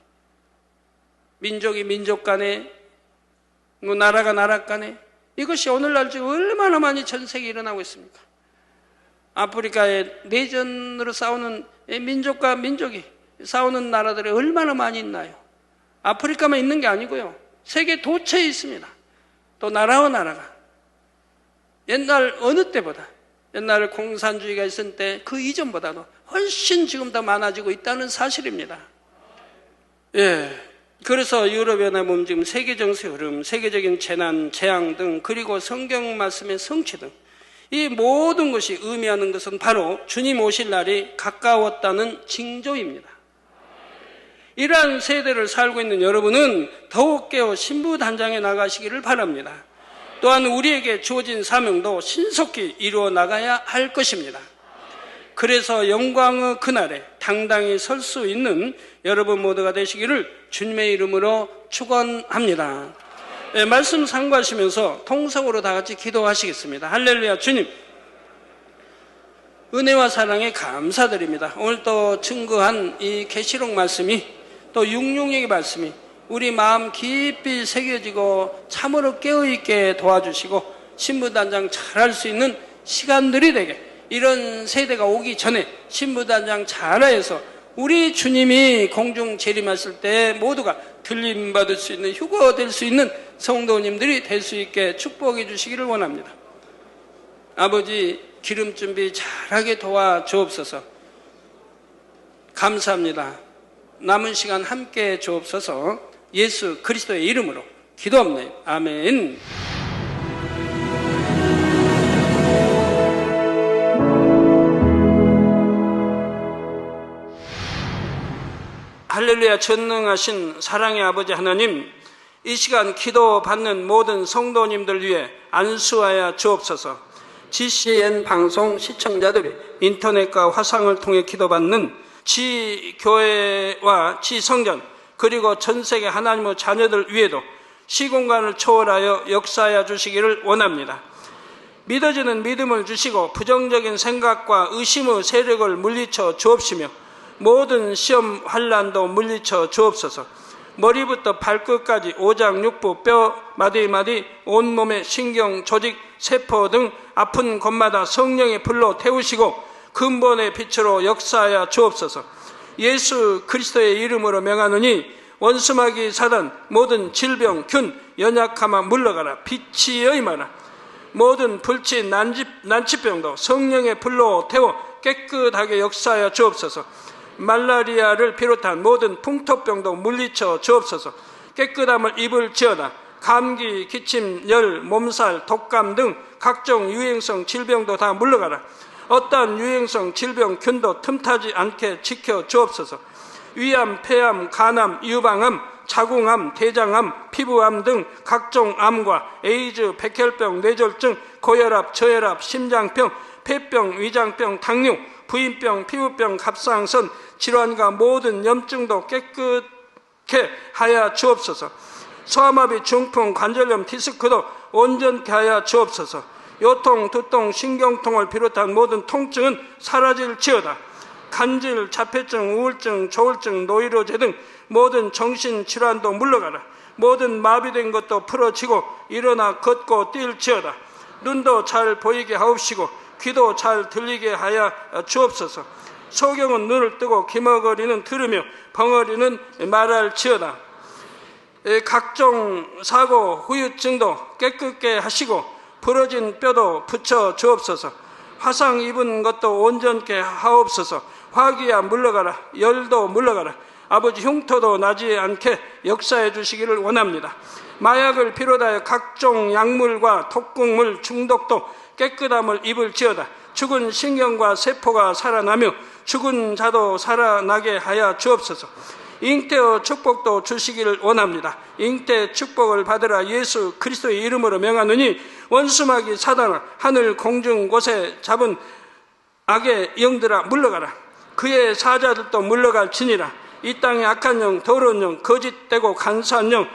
[SPEAKER 3] 민족이 민족 간에, 나라가 나라 간에, 이것이 오늘날 지금 얼마나 많이 전 세계에 일어나고 있습니까? 아프리카의 내전으로 싸우는 민족과 민족이 싸우는 나라들이 얼마나 많이 있나요? 아프리카만 있는 게 아니고요. 세계 도처에 있습니다. 또 나라와 나라가. 옛날 어느 때보다, 옛날 공산주의가 있을 때 그 이전보다도 훨씬 지금 더 많아지고 있다는 사실입니다. 그래서 유럽연합 움직임, 세계 정세 흐름, 세계적인 재난, 재앙 등, 그리고 성경 말씀의 성취 등, 이 모든 것이 의미하는 것은 바로 주님 오실 날이 가까웠다는 징조입니다. 이러한 세대를 살고 있는 여러분은 더욱 깨어 신부단장에 나가시기를 바랍니다. 또한 우리에게 주어진 사명도 신속히 이루어 나가야 할 것입니다. 그래서 영광의 그날에 당당히 설 수 있는 여러분 모두가 되시기를 주님의 이름으로 축원합니다. 말씀 상고하시면서 통성으로 다 같이 기도하시겠습니다. 할렐루야. 주님, 은혜와 사랑에 감사드립니다. 오늘 또 증거한 이 계시록 말씀이 또 육육의 말씀이 우리 마음 깊이 새겨지고 참으로 깨어있게 도와주시고 신부단장 잘할 수 있는 시간들이 되게, 이런 세대가 오기 전에 신부단장 잘하여서 우리 주님이 공중 재림하실 때 모두가 들림받을 수 있는, 휴거될 수 있는 성도님들이 될 수 있게 축복해 주시기를 원합니다. 아버지, 기름 준비 잘하게 도와주옵소서. 감사합니다. 남은 시간 함께 주옵소서. 예수 그리스도의 이름으로 기도합니다. 아멘. 할렐루야. 전능하신 사랑의 아버지 하나님, 이 시간 기도받는 모든 성도님들 위해 안수하여 주옵소서. GCN 방송 시청자들이 인터넷과 화상을 통해 기도받는 지교회와 지성전, 그리고 전세계 하나님의 자녀들 위에도 시공간을 초월하여 역사하여 주시기를 원합니다. 믿어지는 믿음을 주시고 부정적인 생각과 의심의 세력을 물리쳐 주옵시며 모든 시험 환난도 물리쳐 주옵소서. 머리부터 발끝까지 오장육부, 뼈, 마디마디, 온몸의 신경, 조직, 세포 등 아픈 곳마다 성령의 불로 태우시고 근본의 빛으로 역사하여 주옵소서. 예수 그리스도의 이름으로 명하노니 원수마귀 사단, 모든 질병, 균, 연약함아 물러가라. 빛이 임하라. 모든 불치, 난치병도 성령의 불로 태워 깨끗하게 역사하여 주옵소서. 말라리아를 비롯한 모든 풍토병도 물리쳐 주옵소서. 깨끗함을 입을지어다. 감기, 기침, 열, 몸살, 독감 등 각종 유행성 질병도 다 물러가라. 어떠한 유행성 질병, 균도 틈타지 않게 지켜 주옵소서. 위암, 폐암, 간암, 유방암, 자궁암, 대장암, 피부암 등 각종 암과 에이즈, 백혈병, 뇌졸중, 고혈압, 저혈압, 심장병, 폐병, 위장병, 당뇨, 부인병, 피부병, 갑상선 질환과 모든 염증도 깨끗게 하여 주옵소서. 소아마비, 중풍, 관절염, 디스크도 온전케 하여 주옵소서. 요통, 두통, 신경통을 비롯한 모든 통증은 사라질지어다. 간질, 자폐증, 우울증, 조울증, 노이로제 등 모든 정신질환도 물러가라. 모든 마비된 것도 풀어지고 일어나 걷고 뛸지어다. 눈도 잘 보이게 하옵시고 귀도 잘 들리게 하여 주옵소서. 소경은 눈을 뜨고 기머거리는 들으며 벙어리는 말할지어다. 각종 사고, 후유증도 깨끗게 하시고 부러진 뼈도 붙여 주옵소서. 화상 입은 것도 온전케 하옵소서. 화기야 물러가라. 열도 물러가라. 아버지, 흉터도 나지 않게 역사해 주시기를 원합니다. 마약을 비롯하여 각종 약물과 독극물 중독도 깨끗함을 입을지어다. 죽은 신경과 세포가 살아나며 죽은 자도 살아나게 하여 주옵소서. 잉태의 축복도 주시기를 원합니다. 잉태 축복을 받으라. 예수 그리스도의 이름으로 명하노니 원수마귀 사단아, 하늘 공중 곳에 잡은 악의 영들아 물러가라. 그의 사자들도 물러갈지니라. 이 땅의 악한 영, 더러운 영, 거짓되고 간사한 영,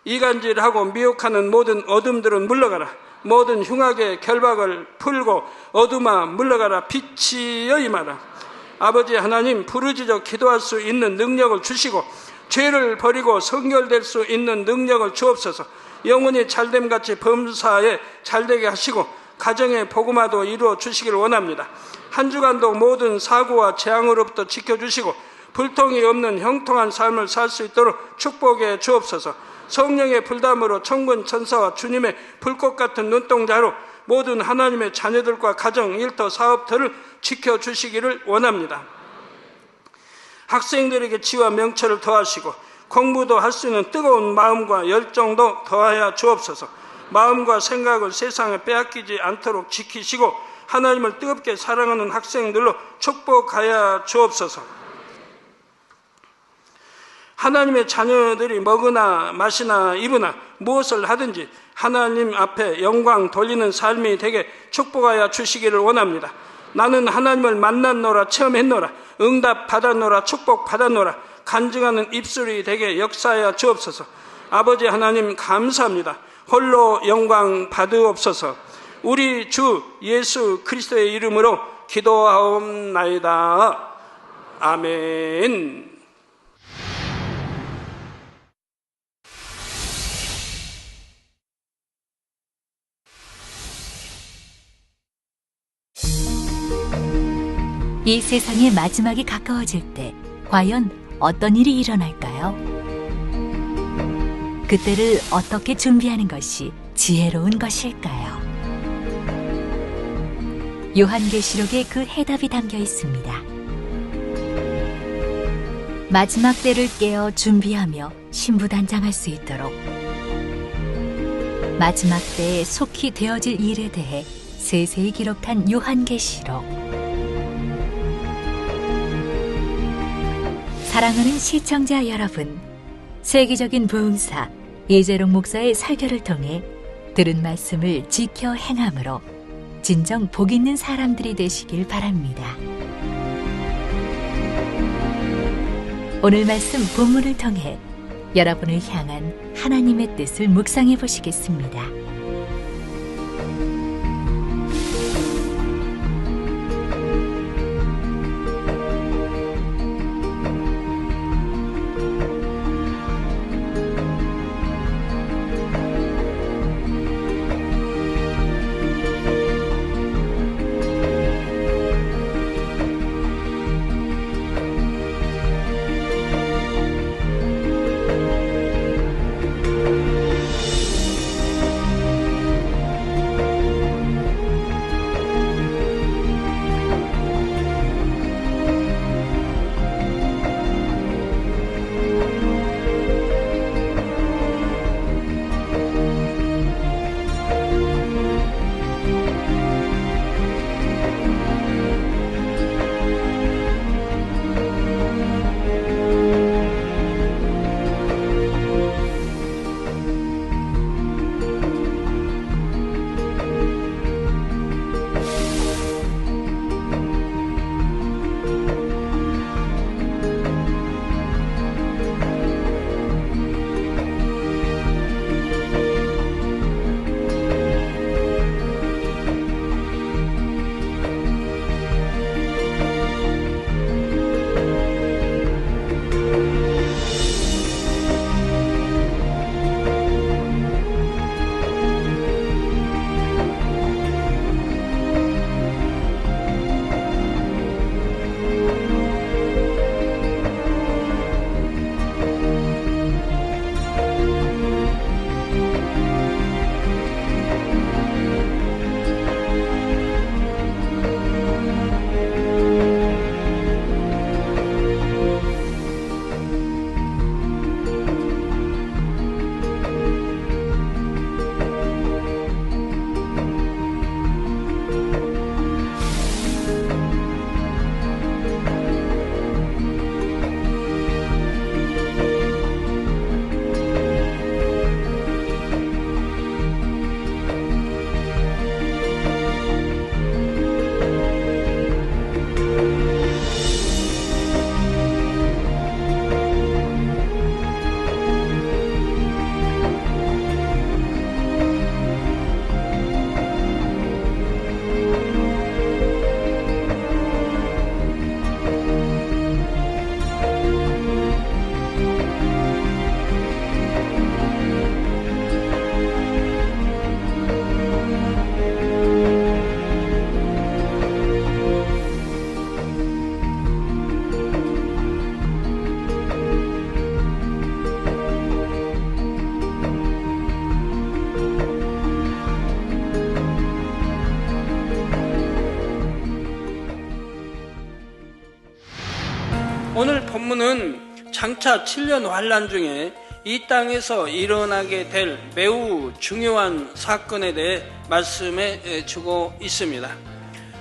[SPEAKER 3] 이간질하고 미혹하는 모든 어둠들은 물러가라. 모든 흉악의 결박을 풀고 어둠아 물러가라. 빛이여 임하라. 아버지 하나님, 부르짖어 기도할 수 있는 능력을 주시고 죄를 버리고 성결될 수 있는 능력을 주옵소서. 영혼이 잘됨같이 범사에 잘되게 하시고 가정의 복음화도 이루어 주시기를 원합니다. 한 주간도 모든 사고와 재앙으로부터 지켜주시고 불통이 없는 형통한 삶을 살 수 있도록 축복해 주옵소서. 성령의 불담으로 천군 천사와 주님의 불꽃 같은 눈동자로 모든 하나님의 자녀들과 가정, 일터, 사업터를 지켜주시기를 원합니다. 학생들에게 지와 명철을 더하시고 공부도 할 수 있는 뜨거운 마음과 열정도 더하여 주옵소서. 마음과 생각을 세상에 빼앗기지 않도록 지키시고 하나님을 뜨겁게 사랑하는 학생들로 축복하여 주옵소서. 하나님의 자녀들이 먹으나 마시나 입으나 무엇을 하든지 하나님 앞에 영광 돌리는 삶이 되게 축복하여 주시기를 원합니다. 나는 하나님을 만났노라, 체험했노라, 응답 받았노라, 축복 받았노라, 간증하는 입술이 되게 역사하여 주옵소서. 아버지 하나님 감사합니다. 홀로 영광 받으옵소서. 우리 주 예수 그리스도의 이름으로 기도하옵나이다. 아멘.
[SPEAKER 1] 이 세상의 마지막이 가까워질 때 과연 어떤 일이 일어날까요? 그때를 어떻게 준비하는 것이 지혜로운 것일까요? 요한계시록에 그 해답이 담겨 있습니다. 마지막 때를 깨어 준비하며 신부단장할 수 있도록 마지막 때에 속히 되어질 일에 대해 세세히 기록한 요한계시록. 사랑하는 시청자 여러분, 세계적인 부흥사 이재롱 목사의 설교를 통해 들은 말씀을 지켜 행함으로 진정 복 있는 사람들이 되시길 바랍니다. 오늘 말씀 본문을 통해 여러분을 향한 하나님의 뜻을 묵상해 보시겠습니다.
[SPEAKER 3] 오늘 본문은 장차 7년 환란 중에 이 땅에서 일어나게 될 매우 중요한 사건에 대해 말씀해 주고 있습니다.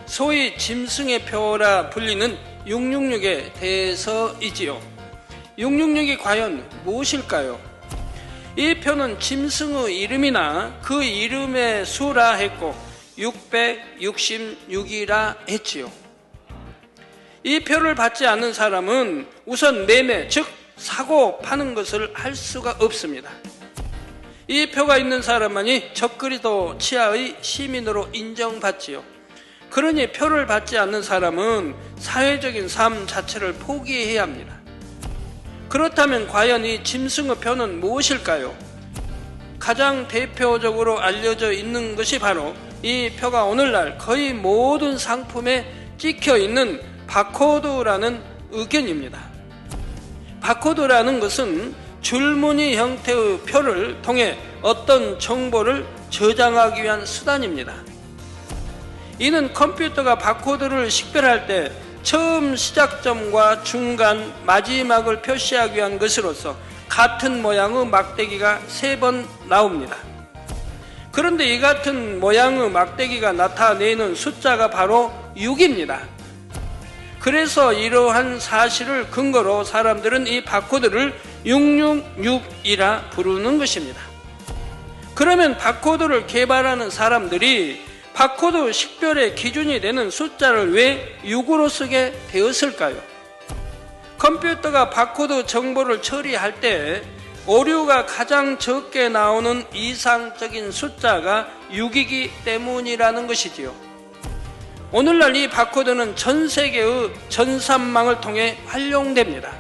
[SPEAKER 3] 소위 짐승의 표라 불리는 666에 대해서이지요. 666이 과연 무엇일까요? 이 표는 짐승의 이름이나 그 이름의 수라 했고 666이라 했지요. 이 표를 받지 않는 사람은 우선 매매, 즉 사고 파는 것을 할 수가 없습니다. 이 표가 있는 사람만이 적그리도 치하의 시민으로 인정받지요. 그러니 표를 받지 않는 사람은 사회적인 삶 자체를 포기해야 합니다. 그렇다면 과연 이 짐승의 표는 무엇일까요? 가장 대표적으로 알려져 있는 것이 바로 이 표가 오늘날 거의 모든 상품에 찍혀 있는 바코드라는 의견입니다. 바코드라는 것은 줄무늬 형태의 표를 통해 어떤 정보를 저장하기 위한 수단입니다. 이는 컴퓨터가 바코드를 식별할 때 처음 시작점과 중간, 마지막을 표시하기 위한 것으로서 같은 모양의 막대기가 3번 나옵니다. 그런데 이 같은 모양의 막대기가 나타내는 숫자가 바로 6입니다. 그래서 이러한 사실을 근거로 사람들은 이 바코드를 666이라 부르는 것입니다. 그러면 바코드를 개발하는 사람들이 바코드 식별의 기준이 되는 숫자를 왜 6으로 쓰게 되었을까요? 컴퓨터가 바코드 정보를 처리할 때 오류가 가장 적게 나오는 이상적인 숫자가 6이기 때문이라는 것이지요. 오늘날 이 바코드는 전 세계의 전산망을 통해 활용됩니다.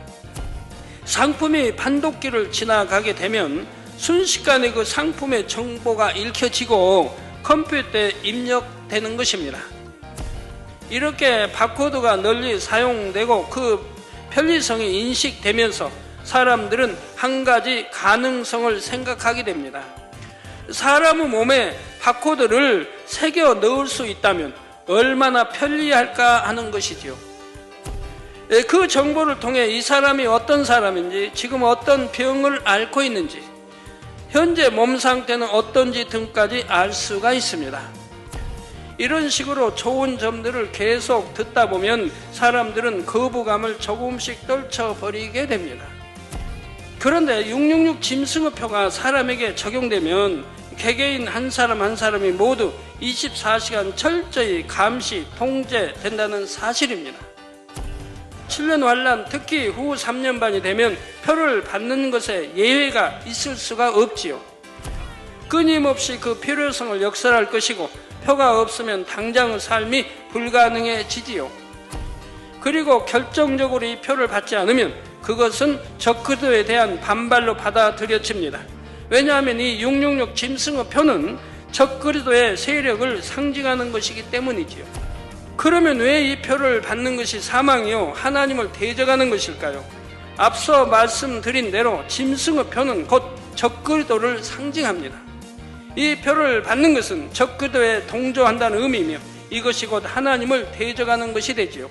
[SPEAKER 3] 상품이 판독기를 지나가게 되면 순식간에 그 상품의 정보가 읽혀지고 컴퓨터에 입력되는 것입니다. 이렇게 바코드가 널리 사용되고 그 편리성이 인식되면서 사람들은 한 가지 가능성을 생각하게 됩니다. 사람의 몸에 바코드를 새겨 넣을 수 있다면 얼마나 편리할까 하는 것이지요. 그 정보를 통해 이 사람이 어떤 사람인지, 지금 어떤 병을 앓고 있는지, 현재 몸 상태는 어떤지 등까지 알 수가 있습니다. 이런 식으로 좋은 점들을 계속 듣다 보면 사람들은 거부감을 조금씩 떨쳐버리게 됩니다. 그런데 666 짐승의표가 사람에게 적용되면 개개인 한 사람 한 사람이 모두 24시간 철저히 감시, 통제된다는 사실입니다. 7년 환란, 특히 후 3년반이 되면 표를 받는 것에 예외가 있을 수가 없지요. 끊임없이 그 필요성을 역설할 것이고 표가 없으면 당장의 삶이 불가능해지지요. 그리고 결정적으로 이 표를 받지 않으면 그것은 적그리스도에 대한 반발로 받아들여집니다. 왜냐하면 이 666 짐승의 표는 적그리스도의 세력을 상징하는 것이기 때문이지요. 그러면 왜 이 표를 받는 것이 사망이요 하나님을 대적하는 것일까요? 앞서 말씀드린 대로 짐승의 표는 곧 적그리스도를 상징합니다. 이 표를 받는 것은 적그리스도에 동조한다는 의미이며 이것이 곧 하나님을 대적하는 것이 되지요.